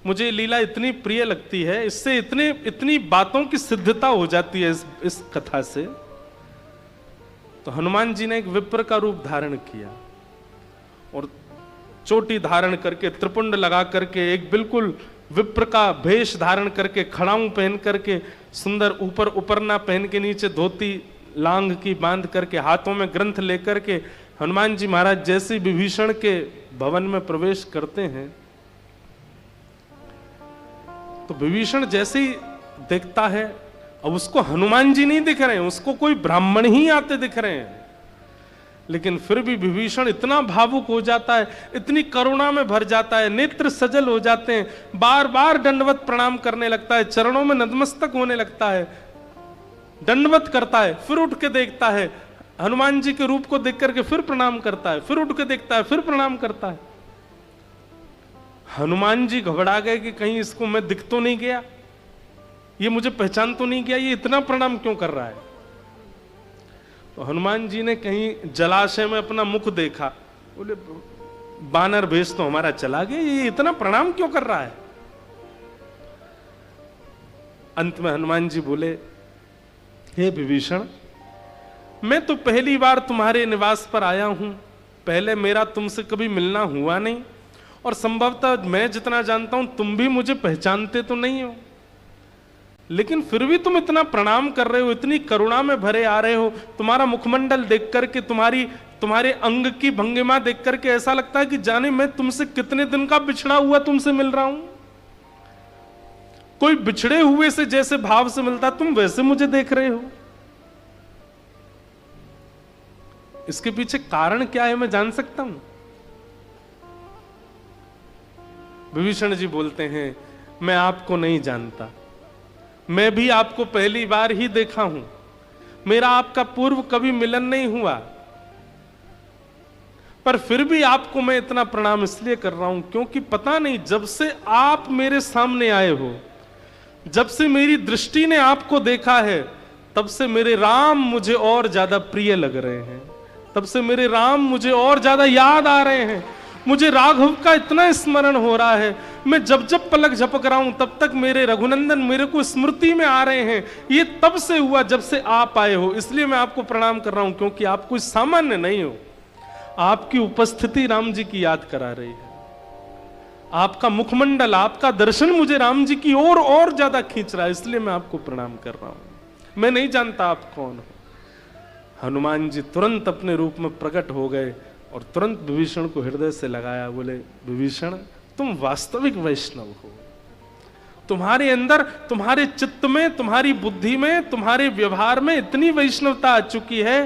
मुझे लीला इतनी प्रिय लगती है, इससे इतनी बातों की सिद्धता हो जाती है इस कथा से। तो हनुमान जी ने एक विप्र का रूप धारण किया और चोटी धारण करके, त्रिपुंड लगा करके, एक बिल्कुल विप्र का भेष धारण करके, खड़ाऊं पहन करके, सुंदर ऊपर उपरना पहन के, नीचे धोती लांग की बांध करके, हाथों में ग्रंथ लेकर के हनुमान जी महाराज जैसे विभीषण के भवन में प्रवेश करते हैं, तो विभीषण जैसे ही देखता है, अब उसको हनुमान जी नहीं दिख रहे हैं, उसको कोई ब्राह्मण ही आते दिख रहे हैं, लेकिन फिर भी विभीषण इतना भावुक हो जाता है, इतनी करुणा में भर जाता है, नेत्र सजल हो जाते हैं, बार बार दंडवत प्रणाम करने लगता है, चरणों में नतमस्तक होने लगता है, दंडवत करता है, फिर उठ के देखता है, हनुमान जी के रूप को देख करके फिर प्रणाम करता है, फिर उठ के देखता है, फिर प्रणाम करता है। हनुमान जी घबरा गए कि कहीं इसको मैं दिख तो नहीं गया, ये मुझे पहचान तो नहीं गया, ये इतना प्रणाम क्यों कर रहा है। तो हनुमान जी ने कहीं जलाशय में अपना मुख देखा, बोले बानर भेष तो हमारा चला गया, ये इतना प्रणाम क्यों कर रहा है। अंत में हनुमान जी बोले, हे विभीषण, मैं तो पहली बार तुम्हारे निवास पर आया हूं, पहले मेरा तुमसे कभी मिलना हुआ नहीं, और संभवतः मैं जितना जानता हूं तुम भी मुझे पहचानते तो नहीं हो, लेकिन फिर भी तुम इतना प्रणाम कर रहे हो, इतनी करुणा में भरे आ रहे हो। तुम्हारा मुखमंडल देख करके, तुम्हारे अंग की भंगिमा देख करके ऐसा लगता है कि जाने मैं तुमसे कितने दिन का बिछड़ा हुआ तुमसे मिल रहा हूं। कोई बिछड़े हुए से जैसे भाव से मिलता, तुम वैसे मुझे देख रहे हो। इसके पीछे कारण क्या है, मैं जान सकता हूं। विभीषण जी बोलते हैं, मैं आपको नहीं जानता, मैं भी आपको पहली बार ही देखा हूं, मेरा आपका पूर्व कभी मिलन नहीं हुआ, पर फिर भी आपको मैं इतना प्रणाम इसलिए कर रहा हूं क्योंकि पता नहीं, जब से आप मेरे सामने आए हो, जब से मेरी दृष्टि ने आपको देखा है, तब से मेरे राम मुझे और ज्यादा प्रिय लग रहे हैं, तब से मेरे राम मुझे और ज्यादा याद आ रहे हैं, मुझे राघव का इतना स्मरण हो रहा है, मैं जब जब पलक झपक रहा हूं तब तक मेरे रघुनंदन मेरे को स्मृति में आ रहे हैं। ये तब से हुआ जब से आप आए हो, इसलिए मैं आपको प्रणाम कर रहा हूं, क्योंकि आप कोई सामान्य नहीं हो, आपकी उपस्थिति राम जी की याद करा रही है, आपका मुखमंडल, आपका दर्शन मुझे राम जी की ओर और ज्यादा खींच रहा है, इसलिए मैं आपको प्रणाम कर रहा हूं, मैं नहीं जानता आप कौन हो। हनुमान जी तुरंत अपने रूप में प्रकट हो गए और तुरंत विभीषण को हृदय से लगाया, बोले विभीषण, तुम वास्तविक वैष्णव हो, तुम्हारे अंदर, तुम्हारे चित्त में, तुम्हारी बुद्धि में, तुम्हारे व्यवहार में इतनी वैष्णवता आ चुकी है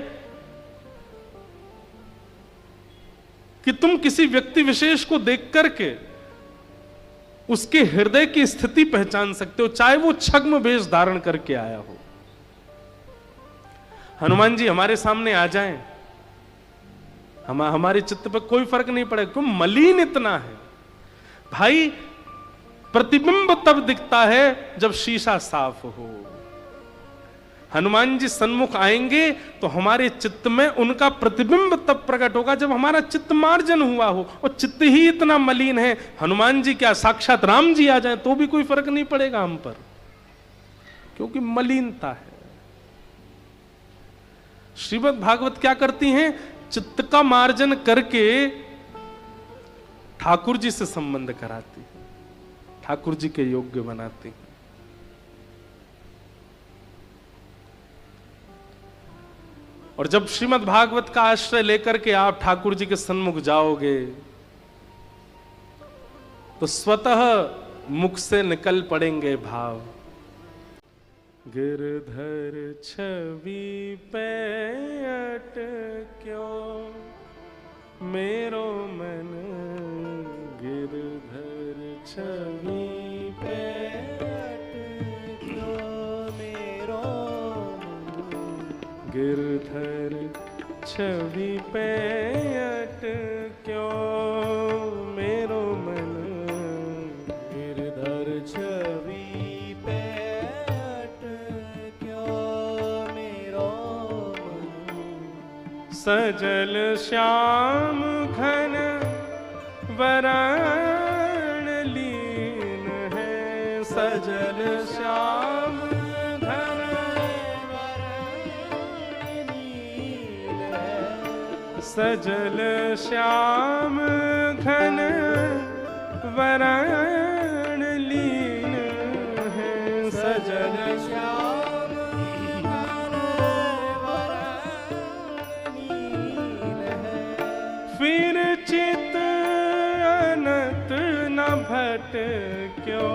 कि तुम किसी व्यक्ति विशेष को देख करके उसके हृदय की स्थिति पहचान सकते हो, चाहे वो छद्म वेश धारण करके आया हो। हनुमान जी हमारे सामने आ जाएं, हमारे चित्त पर कोई फर्क नहीं पड़ेगा, क्यों, मलिन इतना है भाई। प्रतिबिंब तब दिखता है जब शीशा साफ हो, हनुमान जी सन्मुख आएंगे तो हमारे चित्त में उनका प्रतिबिंब तब प्रकट होगा जब हमारा चित्त मार्जन हुआ हो। और चित्त ही इतना मलिन है, हनुमान जी क्या साक्षात राम जी आ जाए तो भी कोई फर्क नहीं पड़ेगा हम पर, क्योंकि मलिनता है। श्रीमद् भागवत क्या करती हैं? चित्त का मार्जन करके ठाकुर जी से संबंध कराती है, ठाकुर जी के योग्य बनाती है। और जब श्रीमद् भागवत का आश्रय लेकर के आप ठाकुर जी के सन्मुख जाओगे तो स्वतः मुख से निकल पड़ेंगे भाव। गिरधर छवि पे अटक्यो मेरो मन, गिरधर छवि पे अटक्यो मेरो मन, गिरधर छवि पे अटक्यो मेरो मन, गिरधर छवि पे अटक्यो मेरो मन, सजल श्याम घन वरण लीन है, सजल श्याम घन वरण लीन है, सजल श्याम घन वरण लीन है, सजल श्याम घन वरण लीन है, फिर चित अनंत न भटक्यो,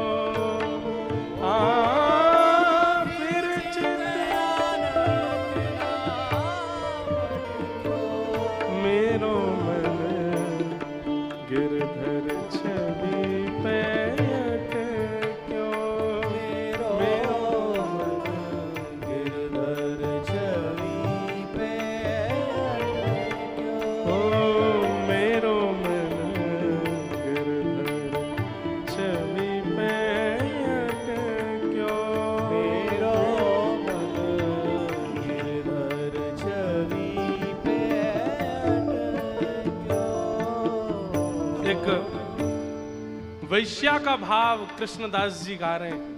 फिर चित अनंत न भटक्यो मेरो मन, गिरधर छवि पे अटक्यो मेरो मन, गिरधर छवि पे अटक्यो मेरो मन, गिरधर छवि पे अटक्यो मेरो मन, गिरधर छवि पे अटक्यो। एक वैश्या का भाव कृष्णदास जी गा रहे हैं।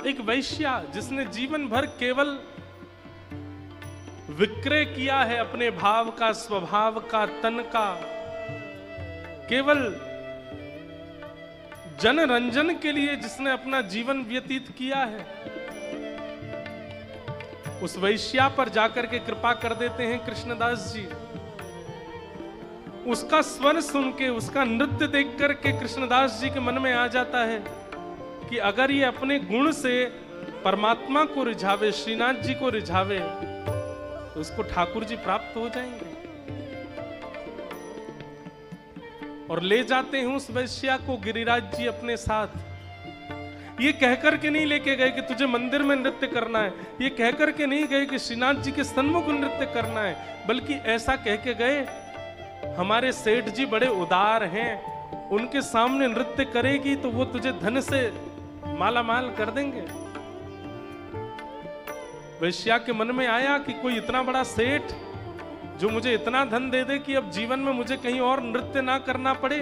एक वैश्या जिसने जीवन भर केवल विक्रय किया है अपने भाव का, स्वभाव का, तन का, केवल जनरंजन के लिए जिसने अपना जीवन व्यतीत किया है, उस वैश्या पर जाकर के कृपा कर देते हैं कृष्णदास जी। उसका स्वर सुन के, उसका नृत्य देख करके कृष्णदास जी के मन में आ जाता है कि अगर ये अपने गुण से परमात्मा को रिझावे, श्रीनाथ जी को रिझावे, तो उसको ठाकुर जी प्राप्त हो जाएंगे। और ले जाते हैं उस वैश्या को गिरिराज जी अपने साथ। ये कहकर के नहीं लेके गए कि तुझे मंदिर में नृत्य करना है, ये कहकर के नहीं गए कि श्रीनाथ जी के सन्मुख नृत्य करना है, बल्कि ऐसा कह के गए, हमारे सेठ जी बड़े उदार हैं, उनके सामने नृत्य करेगी तो वो तुझे धन से माला माल कर देंगे। वैश्या के मन में आया कि कोई इतना बड़ा सेठ जो मुझे इतना धन दे दे कि अब जीवन में मुझे कहीं और नृत्य ना करना पड़े।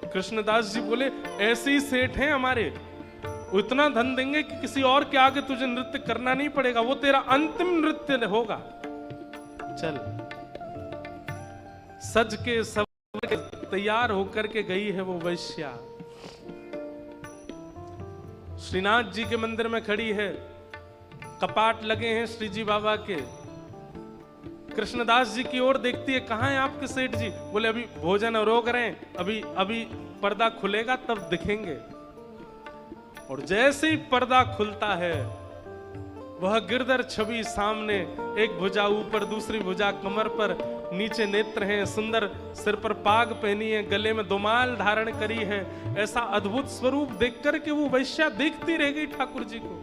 कृष्णदास जी बोले, ऐसे ही सेठ हैं हमारे, वो इतना धन देंगे कि किसी और के आगे तुझे नृत्य करना नहीं पड़ेगा, वो तेरा अंतिम नृत्य होगा। चल। सज के सब तैयार होकर के गई है वो वैश्या, श्रीनाथ जी के मंदिर में खड़ी है, कपाट लगे हैं श्री जी बाबा के। कृष्णदास जी की ओर देखती है, कहां है आपके सेठ जी? बोले अभी भोजन रोक रहे हैं, अभी पर्दा खुलेगा तब दिखेंगे। और जैसे ही पर्दा खुलता है, वह गिरधर छवि सामने, एक भुजा ऊपर, दूसरी भुजा कमर पर, नीचे नेत्र हैं, सुंदर सिर पर पाग पहनी है, गले में दोमाल धारण करी है। ऐसा अद्भुत स्वरूप देख करके वो वैश्या देखती रह गई ठाकुर जी को।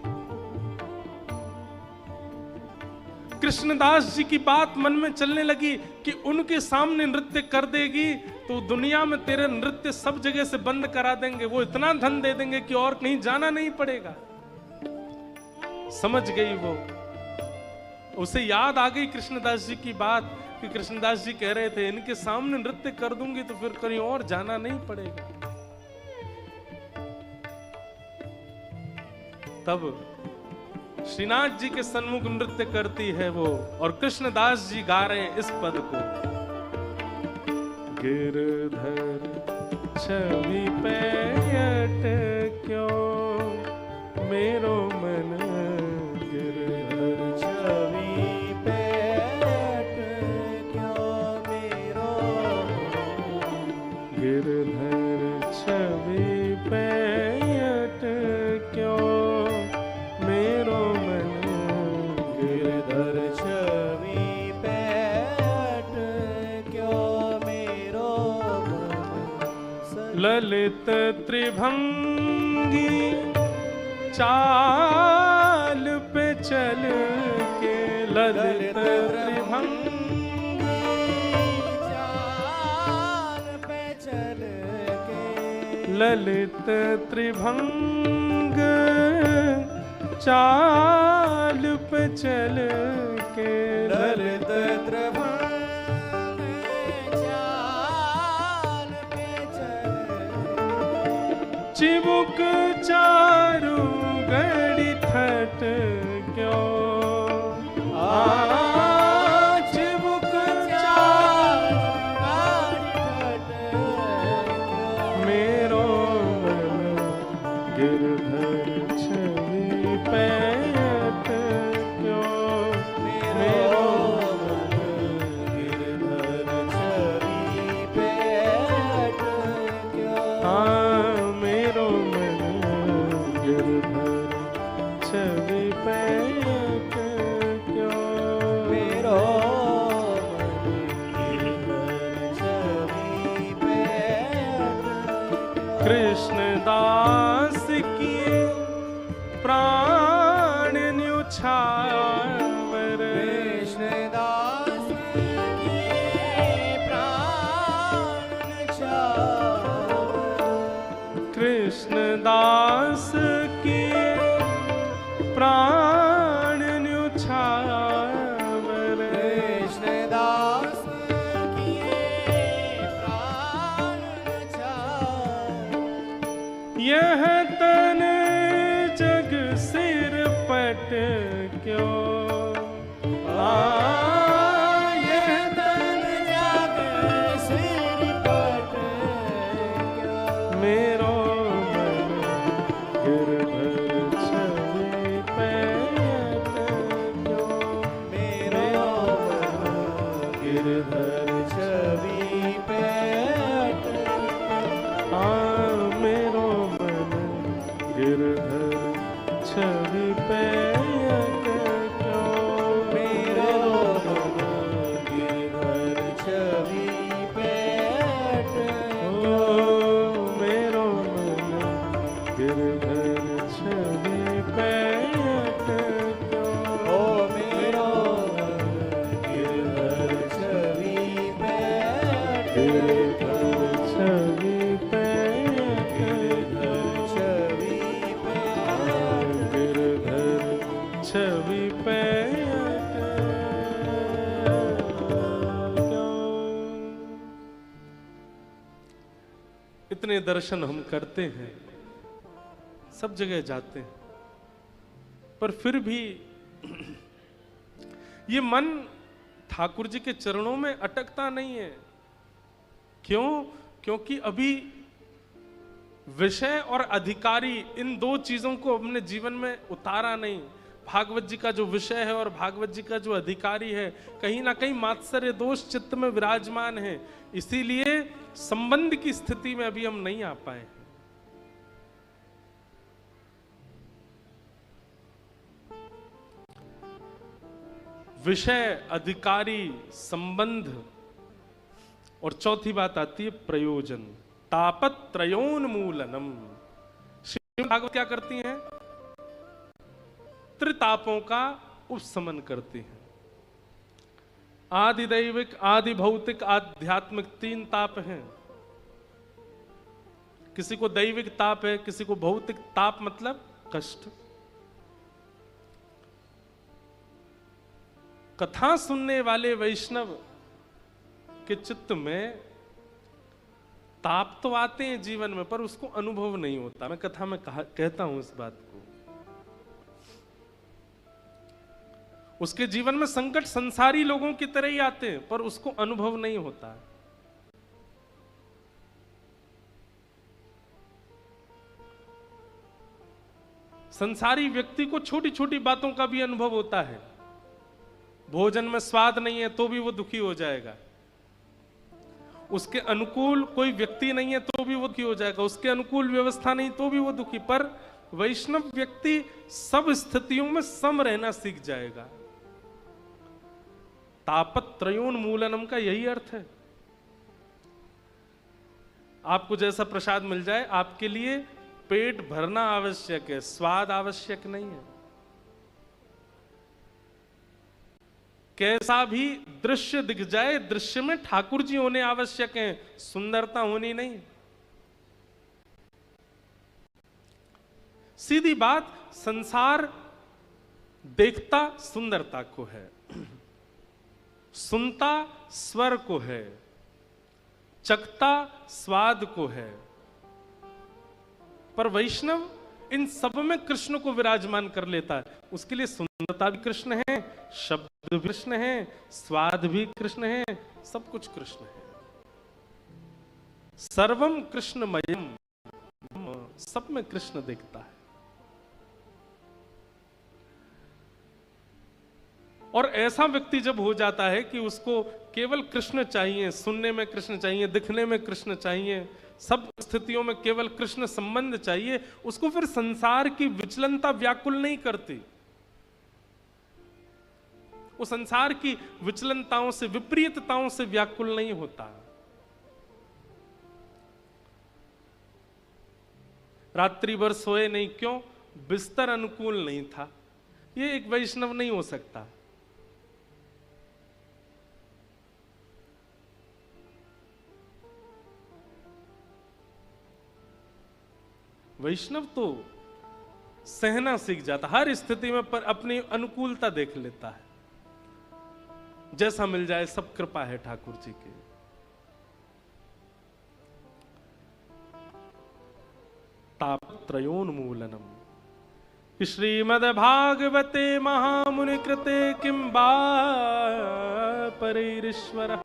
कृष्णदास जी की बात मन में चलने लगी कि उनके सामने नृत्य कर देगी तो दुनिया में तेरे नृत्य सब जगह से बंद करा देंगे, वो इतना धन दे देंगे कि और कहीं जाना नहीं पड़ेगा। समझ गई वो, उसे याद आ गई कृष्णदास जी की बात कि कृष्णदास जी कह रहे थे इनके सामने नृत्य कर दूंगी तो फिर कहीं और जाना नहीं पड़ेगा। तब श्रीनाथ जी के सन्मुख नृत्य करती है वो, और कृष्णदास जी गा रहे हैं इस पद को, गिरधर छवि पे अटक्यो मेरो मन, गिरधर छवि पे अटक्यो मेरो मन, गिरधर छवि पे अटक्यो मेरो मन, गिरधर छवि पे अटक्यो मेरो मन, ललित त्रिभंगी चाल पे चल के, ललित त्रिभंगी चाल पे चल के, ललित त्रिभंग चाल पे चल के, ललित त्रिभंग चाल पे चल, चिबुक चारू गड़ी ठट क्यों, चिबुक चारू गड़ी ठट मेरो मन, गिरधर छवि पे अटक्यो मेरो मन, गिरधर छवि पे अटक्यो मेरो मन, गिरधर छवि पे अटक्यो मेरो मन, गिरधर छवि पे अटक्यो, कृष्णदास की प्राण न्योछावर, कृष्णदास की प्राण न्योछावर, कृष्णदास की प्राण न्योछावर, कृष्णदास की प्राण न्योछावर, यह तन जग सिर पट क्यों, यह तन जग सिर पट क्यों मेरो मन, गिरधर छवि पे अटक्यो मेरो मन, गिरधर छवि पे अटक्यो मेरो मन, गिरधर छवि पे अटक्यो मेरो मन, गिरधर छवि पे अटक्यो मेरो मन, गिरधर छवि पे अटक्यो मेरो मन, गिरधर छवि पे गिरधर छवि पे, गिरधर छवि पे, गिरधर छवि पे अटक्यो। इतने दर्शन हम करते हैं, सब जगह जाते हैं, पर फिर भी ये मन ठाकुर जी के चरणों में अटकता नहीं है। क्यों? क्योंकि अभी विषय और अधिकारी इन दो चीजों को अपने जीवन में उतारा नहीं। भागवत जी का जो विषय है और भागवत जी का जो अधिकारी है, कहीं ना कहीं मात्सर्य दोष चित्त में विराजमान है, इसीलिए संबंध की स्थिति में अभी हम नहीं आ पाए। विषय, अधिकारी, संबंध, और चौथी बात आती है प्रयोजन। तापत्रयोन्मूलनम। श्रीमद् भागवत क्या करती हैं? त्रितापों का उपशमन करती हैं। आदि दैविक, आदि भौतिक, आध्यात्मिक, तीन ताप हैं। किसी को दैविक ताप है, किसी को भौतिक ताप मतलब कष्ट, कथा सुनने वाले वैष्णव के चित्त में ताप तो आते हैं जीवन में, पर उसको अनुभव नहीं होता। मैं कथा में कहता हूं इस बात को। उसके जीवन में संकट संसारी लोगों की तरह ही आते हैं, पर उसको अनुभव नहीं होता। संसारी व्यक्ति को छोटी छोटी बातों का भी अनुभव होता है। भोजन में स्वाद नहीं है तो भी वो दुखी हो जाएगा, उसके अनुकूल कोई व्यक्ति नहीं है तो भी वो दुखी हो जाएगा, उसके अनुकूल व्यवस्था नहीं तो भी वो दुखी। पर वैष्णव व्यक्ति सब स्थितियों में सम रहना सीख जाएगा। तापत्रयोन्मूलनम का यही अर्थ है। आपको जैसा प्रसाद मिल जाए, आपके लिए पेट भरना आवश्यक है, स्वाद आवश्यक नहीं है। कैसा भी दृश्य दिख जाए, दृश्य में ठाकुर जी होने आवश्यक हैं, सुंदरता होनी नहीं। सीधी बात, संसार देखता सुंदरता को है, सुनता स्वर को है, चखता स्वाद को है, पर वैष्णव इन सब में कृष्ण को विराजमान कर लेता है। उसके लिए सुंदरता भी कृष्ण है, शब्द भी कृष्ण है, स्वाद भी कृष्ण है, सब कुछ कृष्ण है। सर्वम कृष्णमयम, सब में कृष्ण दिखता है। और ऐसा व्यक्ति जब हो जाता है कि उसको केवल कृष्ण चाहिए, सुनने में कृष्ण चाहिए, दिखने में कृष्ण चाहिए, सब स्थितियों में केवल कृष्ण संबंध चाहिए, उसको फिर संसार की विचलनता व्याकुल नहीं करती। वो संसार की विचलनताओं से, विपरीतताओं से व्याकुल नहीं होता। रात्रि भर सोए नहीं, क्यों? बिस्तर अनुकूल नहीं था। ये एक वैष्णव नहीं हो सकता। वैष्णव तो सहना सीख जाता, हर स्थिति में पर अपनी अनुकूलता देख लेता है। जैसा मिल जाए सब कृपा है ठाकुर जी की। तापत्रयोन्मूलनम श्रीमद् भागवते महामुनि कृते किं वा परैरीश्वर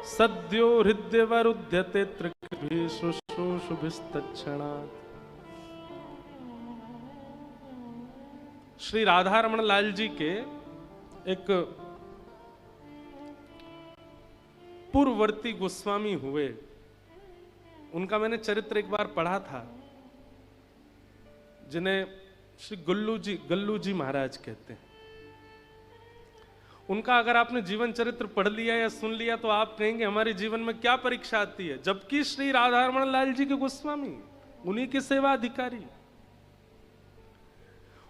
सद्यो हृदयवरुध्यते त्रिकभिः शुश्रूषुभिस्तत्क्षणात्। श्री राधा रमण लाल जी के एक पूर्ववर्ती गोस्वामी हुए, उनका मैंने चरित्र एक बार पढ़ा था, जिन्हें श्री गल्लू जी महाराज कहते हैं। उनका अगर आपने जीवन चरित्र पढ़ लिया या सुन लिया तो आप कहेंगे हमारे जीवन में क्या परीक्षा आती है, जबकि श्री राधा रमण लाल जी के गोस्वामी, उन्हीं के सेवा अधिकारी।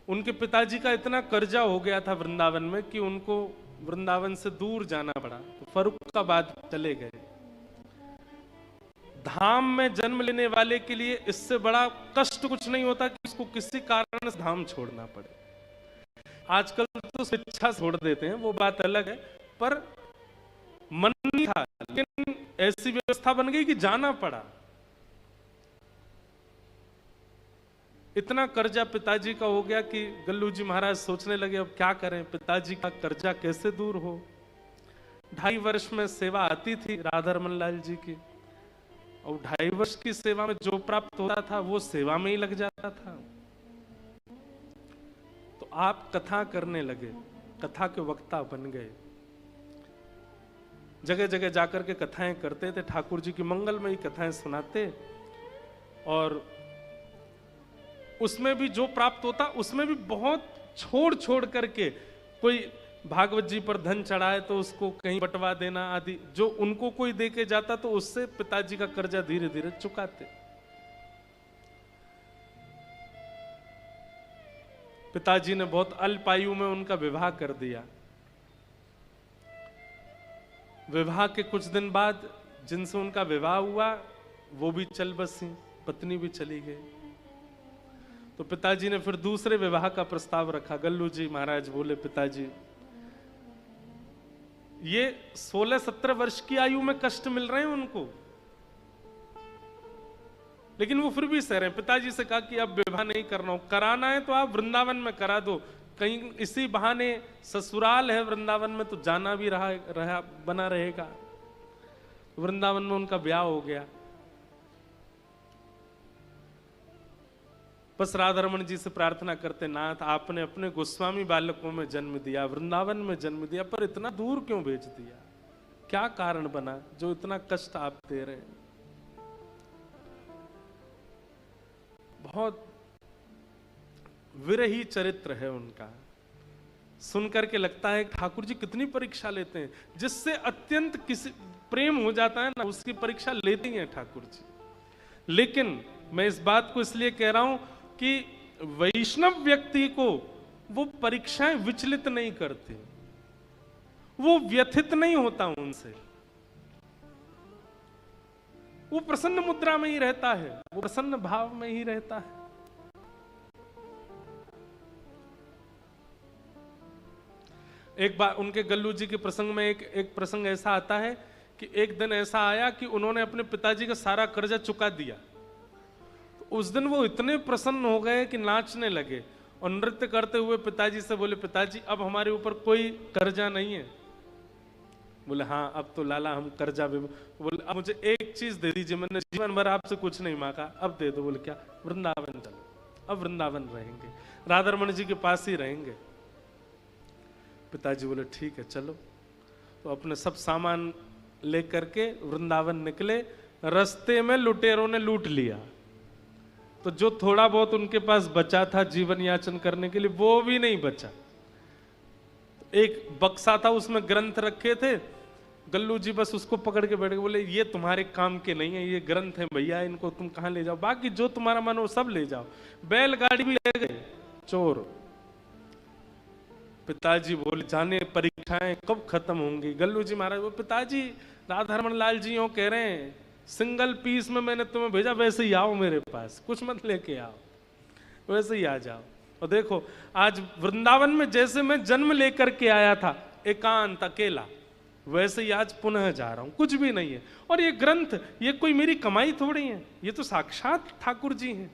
उनके पिताजी का इतना कर्जा हो गया था वृंदावन में कि उनको वृंदावन से दूर जाना पड़ा, तो फर्रुखाबाद चले गए। धाम में जन्म लेने वाले के लिए इससे बड़ा कष्ट कुछ नहीं होता कि उसको किसी कारण से धाम छोड़ना पड़े। आजकल तो शिक्षा छोड़ देते हैं, वो बात अलग है, पर मन नहीं था, लेकिन ऐसी व्यवस्था बन गई कि जाना पड़ा। इतना कर्जा पिताजी का हो गया कि गल्लू जी महाराज सोचने लगे अब क्या करें, पिताजी का कर्जा कैसे दूर हो। 2.5 वर्ष में सेवा आती थी राधा रमन लाल जी की, और 2.5 वर्ष की सेवा में जो प्राप्त होता था वो सेवा में ही लग जाता था। तो आप कथा करने लगे, कथा के वक्ता बन गए, जगह जगह जाकर के कथाएं करते थे, ठाकुर जी की मंगलमयी कथाएं सुनाते, और उसमें भी जो प्राप्त होता उसमें भी बहुत छोड़ छोड़ करके, कोई भागवत जी पर धन चढ़ाए तो उसको कहीं बंटवा देना आदि, जो उनको कोई दे के जाता तो उससे पिताजी का कर्जा धीरे धीरे चुकाते। पिताजी ने बहुत अल्प आयु में उनका विवाह कर दिया। विवाह के कुछ दिन बाद जिनसे उनका विवाह हुआ वो भी चल बसी, पत्नी भी चली गई। तो पिताजी ने फिर दूसरे विवाह का प्रस्ताव रखा। गल्लू जी महाराज बोले पिताजी ये 16-17 वर्ष की आयु में कष्ट मिल रहे हैं उनको, लेकिन वो फिर भी सह रहे हैं। पिताजी से कहा कि अब विवाह नहीं करना हो, कराना है तो आप वृंदावन में करा दो, कहीं इसी बहाने ससुराल है वृंदावन में तो जाना भी रहा बना रहेगा। वृंदावन में उनका ब्याह हो गया। बस राधारमण जी से प्रार्थना करते, नाथ आपने अपने गोस्वामी बालकों में जन्म दिया, वृंदावन में जन्म दिया, पर इतना दूर क्यों भेज दिया? क्या कारण बना जो इतना कष्ट आप दे रहे हैं? बहुत विरही चरित्र है उनका। सुनकर के लगता है ठाकुर जी कितनी परीक्षा लेते हैं। जिससे अत्यंत किसी प्रेम हो जाता है ना, उसकी परीक्षा लेते हैं ठाकुर जी। लेकिन मैं इस बात को इसलिए कह रहा हूं कि वैष्णव व्यक्ति को वो परीक्षाएं विचलित नहीं करती, वो व्यथित नहीं होता उनसे, वो प्रसन्न मुद्रा में ही रहता है, वो प्रसन्न भाव में ही रहता है। एक बार उनके गल्लू जी के प्रसंग में एक प्रसंग ऐसा आता है कि एक दिन ऐसा आया कि उन्होंने अपने पिताजी का सारा कर्जा चुका दिया। तो उस दिन वो इतने प्रसन्न हो गए कि नाचने लगे और नृत्य करते हुए पिताजी से बोले, पिताजी अब हमारे ऊपर कोई कर्जा नहीं है। बोले हाँ अब तो लाला हम कर्जा भी। बोले अब मुझे एक चीज दे दीजिए, मैंने जीवन भर आपसे कुछ नहीं मांगा, अब दे दो। बोले क्या? वृंदावन चलो, अब वृंदावन रहेंगे, राधारमण जी के पास ही रहेंगे। पिताजी बोले ठीक है चलो। तो अपने सब सामान लेकर के वृंदावन निकले। रास्ते में लुटेरों ने लूट लिया, तो जो थोड़ा बहुत उनके पास बचा था जीवन याचन करने के लिए वो भी नहीं बचा। एक बक्सा था उसमें ग्रंथ रखे थे, गल्लू जी बस उसको पकड़ के बैठ गए। बोले ये तुम्हारे काम के नहीं है, ये ग्रंथ है भैया, इनको तुम कहां ले जाओ, बाकी जो तुम्हारा मन हो सब ले जाओ। बैलगाड़ी भी ले गए चोर। पिताजी बोले जाने परीक्षाएं कब खत्म होंगी। गल्लू जी महाराज वो पिताजी राधारमण लाल जी यो कह रहे हैं सिंगल पीस में मैंने तुम्हें भेजा, वैसे ही आओ मेरे पास, कुछ मत लेके आओ, वैसे ही आ जाओ। और देखो आज वृंदावन में जैसे मैं जन्म लेकर के आया था एकांत अकेला, वैसे ही आज पुनः जा रहा हूं, कुछ भी नहीं है। और ये ग्रंथ ये कोई मेरी कमाई थोड़ी है, ये तो साक्षात ठाकुर जी हैं,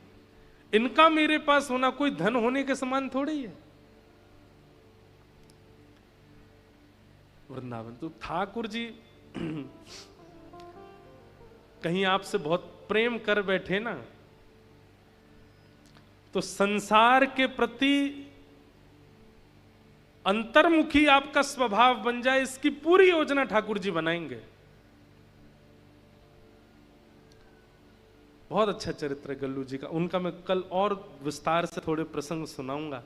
इनका मेरे पास होना कोई धन होने के समान थोड़ी है। वृंदावन तो ठाकुर जी कहीं आपसे बहुत प्रेम कर बैठे ना, तो संसार के प्रति अंतर्मुखी आपका स्वभाव बन जाए, इसकी पूरी योजना ठाकुर जी बनाएंगे। बहुत अच्छा चरित्र है गल्लू जी का, उनका मैं कल और विस्तार से थोड़े प्रसंग सुनाऊंगा।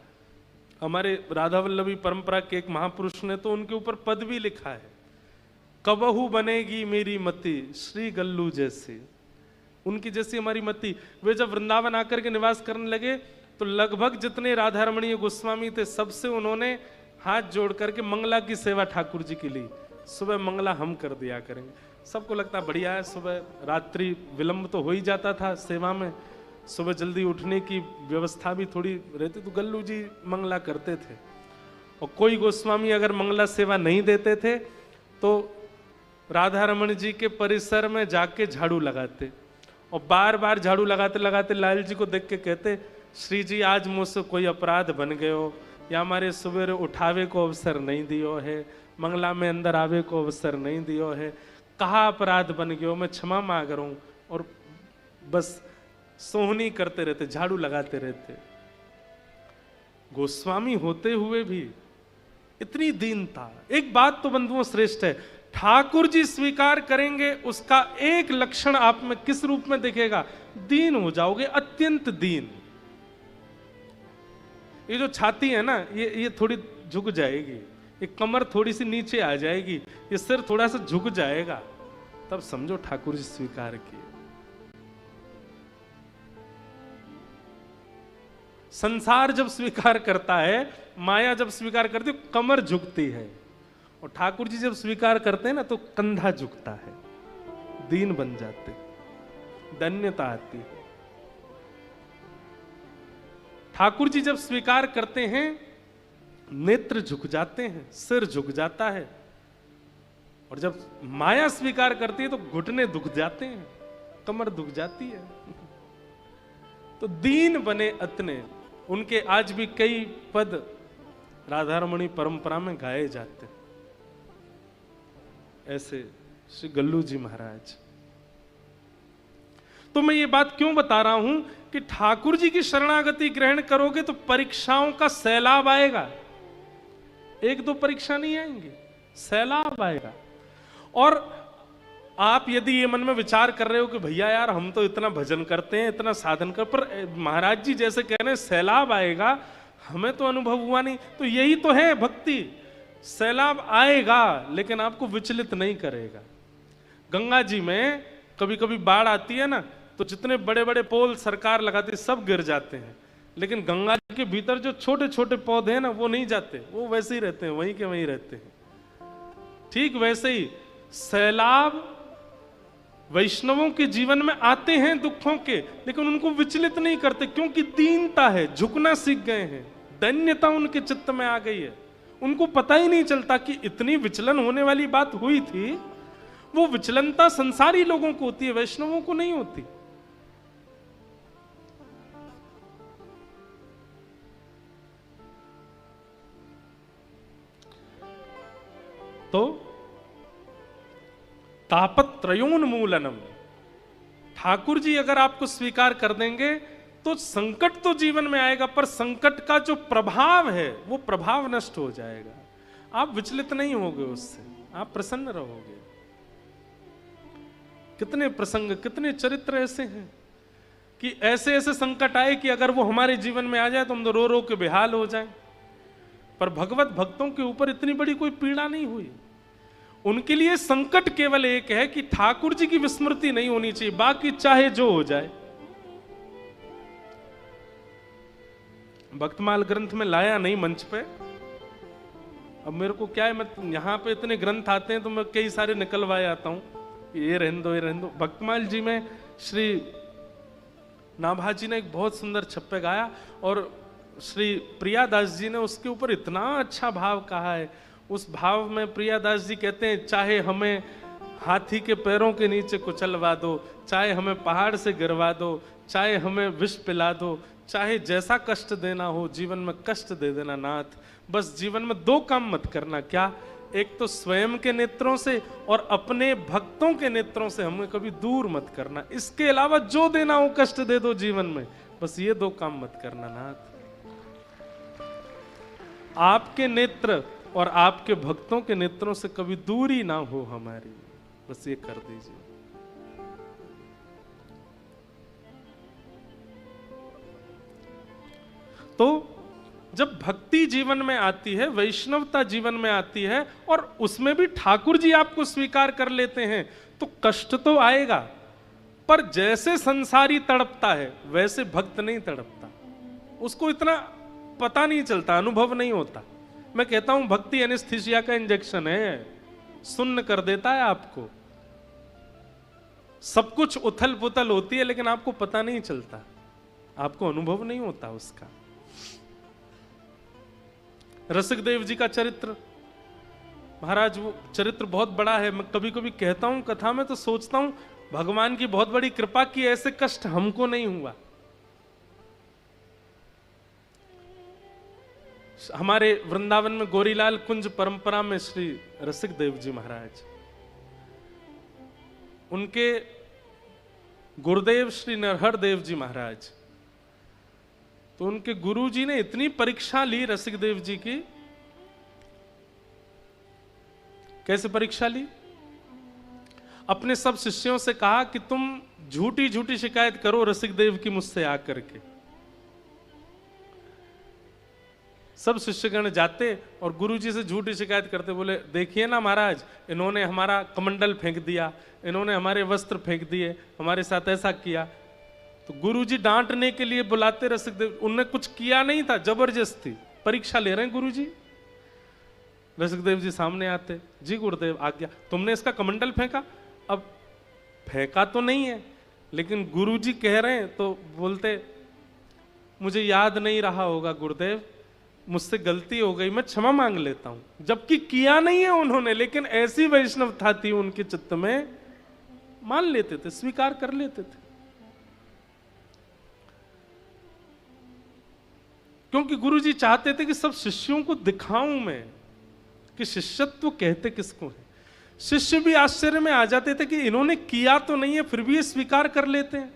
हमारे राधा वल्लभी परंपरा के एक महापुरुष ने तो उनके ऊपर पद भी लिखा है, कबहू बनेगी मेरी मति श्री गल्लू जैसी, उनकी जैसी हमारी मति। वे जब वृंदावन आकर के निवास करने लगे तो लगभग जितने राधारमणीय गोस्वामी थे सबसे उन्होंने हाथ जोड़ करके मंगला की सेवा ठाकुर जी की ली। सुबह मंगला हम कर दिया करेंगे, सबको लगता बढ़िया है, सुबह रात्रि विलंब तो हो ही जाता था सेवा में, सुबह जल्दी उठने की व्यवस्था भी थोड़ी रहती, तो गल्लू जी मंगला करते थे। और कोई गोस्वामी अगर मंगला सेवा नहीं देते थे तो राधारमण जी के परिसर में जाके झाड़ू लगाते, और बार बार झाड़ू लगाते लगाते लाल जी को देख के कहते, श्री जी आज मुझसे कोई अपराध बन गए हो, या हमारे सवेरे उठावे को अवसर नहीं दियो है, मंगला में अंदर आवे को अवसर नहीं दियो है, कहा अपराध बन गयो, मैं क्षमा मांग रहा हूं। और बस सोहनी करते रहते, झाड़ू लगाते रहते। गोस्वामी होते हुए भी इतनी दीनता। एक बात तो बंधुओं श्रेष्ठ है, ठाकुर जी स्वीकार करेंगे उसका एक लक्षण आप में किस रूप में दिखेगा? दीन हो जाओगे, अत्यंत दीन। ये जो छाती है ना ये थोड़ी झुक जाएगी, ये कमर थोड़ी सी नीचे आ जाएगी, ये सिर थोड़ा सा झुक जाएगा, तब समझो ठाकुर जी स्वीकार किए। संसार जब स्वीकार करता है, माया जब स्वीकार करती है, कमर झुकती है, और ठाकुर जी जब स्वीकार करते हैं ना तो कंधा झुकता है, दीन बन जाते, धन्यता आती है। ठाकुर जी जब स्वीकार करते हैं नेत्र झुक जाते हैं, सिर झुक जाता है, और जब माया स्वीकार करती है तो घुटने दुख जाते हैं, कमर दुख जाती है। तो दीन बने अतने, उनके आज भी कई पद राधारमणी परंपरा में गाए जाते हैं। ऐसे श्री गल्लू जी महाराज। तो मैं ये बात क्यों बता रहा हूं कि ठाकुर जी की शरणागति ग्रहण करोगे तो परीक्षाओं का सैलाब आएगा। एक दो परीक्षा नहीं आएंगी, सैलाब आएगा। और आप यदि ये मन में विचार कर रहे हो कि भैया यार हम तो इतना भजन करते हैं, इतना साधन कर, पर महाराज जी जैसे कह रहे हैं सैलाब आएगा, हमें तो अनुभव हुआ नहीं, तो यही तो है भक्ति। सैलाब आएगा लेकिन आपको विचलित नहीं करेगा। गंगा जी में कभी कभी बाढ़ आती है ना, तो जितने बड़े बड़े पोल सरकार लगाती है सब गिर जाते हैं, लेकिन गंगा जी के भीतर जो छोटे छोटे पौधे हैं ना वो नहीं जाते, वो वैसे ही रहते हैं, वहीं के वहीं रहते हैं। ठीक वैसे ही सैलाब वैष्णवों के जीवन में आते हैं दुखों के, लेकिन उनको विचलित नहीं करते, क्योंकि दीनता है, झुकना सीख गए हैं, दैन्यता उनके चित्त में आ गई है। उनको पता ही नहीं चलता कि इतनी विचलन होने वाली बात हुई थी। वो विचलनता संसारी लोगों को होती है, वैष्णवों को नहीं होती। तो तापत्रयोन्मूलनम, ठाकुर जी अगर आपको स्वीकार कर देंगे तो संकट तो जीवन में आएगा, पर संकट का जो प्रभाव है वो प्रभाव नष्ट हो जाएगा। आप विचलित नहीं होगे उससे, आप प्रसन्न रहोगे। कितने प्रसंग, कितने चरित्र ऐसे हैं कि ऐसे ऐसे संकट आए कि अगर वो हमारे जीवन में आ जाए तो हम तो रो रो के बेहाल हो जाएं, पर भगवत भक्तों के ऊपर इतनी बड़ी कोई पीड़ा नहीं हुई। उनके लिए संकट केवल एक है कि ठाकुर जी की विस्मृति नहीं होनी चाहिए, बाकी चाहे जो हो जाए। भक्तमाल ग्रंथ में लाया नहीं मंच पे, अब मेरे को क्या है, मैं यहां पे इतने ग्रंथ आते हैं तो मैं कई सारे निकलवाए आता हूं, ये रहने दो ये रहने दो। भक्तमाल जी में श्री नाभाजी ने एक बहुत सुंदर छप्पे गाया, और श्री प्रियादास जी ने उसके ऊपर इतना अच्छा भाव कहा है। उस भाव में प्रियादास जी कहते हैं, चाहे हमें हाथी के पैरों के नीचे कुचलवा दो, चाहे हमें पहाड़ से गिरवा दो, चाहे हमें विष पिला दो, चाहे जैसा कष्ट देना हो जीवन में कष्ट दे देना नाथ, बस जीवन में दो काम मत करना। क्या? एक तो स्वयं के नेत्रों से और अपने भक्तों के नेत्रों से हमें कभी दूर मत करना। इसके अलावा जो देना हो कष्ट दे दो जीवन में, बस ये दो काम मत करना नाथ। आपके नेत्र और आपके भक्तों के नेत्रों से कभी दूरी ना हो हमारी, बस ये कर दीजिए। तो जब भक्ति जीवन में आती है, वैष्णवता जीवन में आती है, और उसमें भी ठाकुर जी आपको स्वीकार कर लेते हैं, तो कष्ट तो आएगा, पर जैसे संसारी तड़पता है वैसे भक्त नहीं तड़पता। उसको इतना पता नहीं चलता, अनुभव नहीं होता। मैं कहता हूं भक्ति एनेस्थीसिया का इंजेक्शन है, सुन्न कर देता है आपको। सब कुछ उथल पुथल होती है लेकिन आपको पता नहीं चलता, आपको अनुभव नहीं होता उसका। रसिकदेव जी का चरित्र महाराज, वो चरित्र बहुत बड़ा है। मैं कभी कभी कहता हूं कथा में तो सोचता हूं भगवान की बहुत बड़ी कृपा की ऐसे कष्ट हमको नहीं हुआ। हमारे वृंदावन में गोरीलाल कुंज परंपरा में श्री रसिकदेव जी महाराज, उनके गुरुदेव श्री नरहर देव जी महाराज, तो उनके गुरु जी ने इतनी परीक्षा ली रसिकदेव जी की। कैसे परीक्षा ली? अपने सब शिष्यों से कहा कि तुम झूठी झूठी शिकायत करो रसिकदेव की मुझसे आकर के। सब शिष्यगण जाते और गुरुजी से झूठी शिकायत करते, बोले देखिए ना महाराज, इन्होंने हमारा कमंडल फेंक दिया, इन्होंने हमारे वस्त्र फेंक दिए, हमारे साथ ऐसा किया। तो गुरुजी डांटने के लिए बुलाते रसिकदेव, उनने कुछ किया नहीं था, जबरदस्ती परीक्षा ले रहे हैं गुरुजी। रसिकदेव जी सामने आते, जी गुरुदेव आज्ञा, तुमने इसका कमंडल फेंका। अब फेंका तो नहीं है, लेकिन गुरुजी कह रहे हैं तो बोलते, मुझे याद नहीं रहा होगा गुरुदेव, मुझसे गलती हो गई, मैं क्षमा मांग लेता हूं, जबकि किया नहीं है उन्होंने, लेकिन ऐसी वैष्णवता थी उनके चित्त में, मान लेते थे, स्वीकार कर लेते थे। क्योंकि गुरुजी चाहते थे कि सब शिष्यों को दिखाऊं मैं कि शिष्यत्व कहते किसको है। शिष्य भी आश्चर्य में आ जाते थे कि इन्होंने किया तो नहीं है, फिर भी ये स्वीकार कर लेते हैं।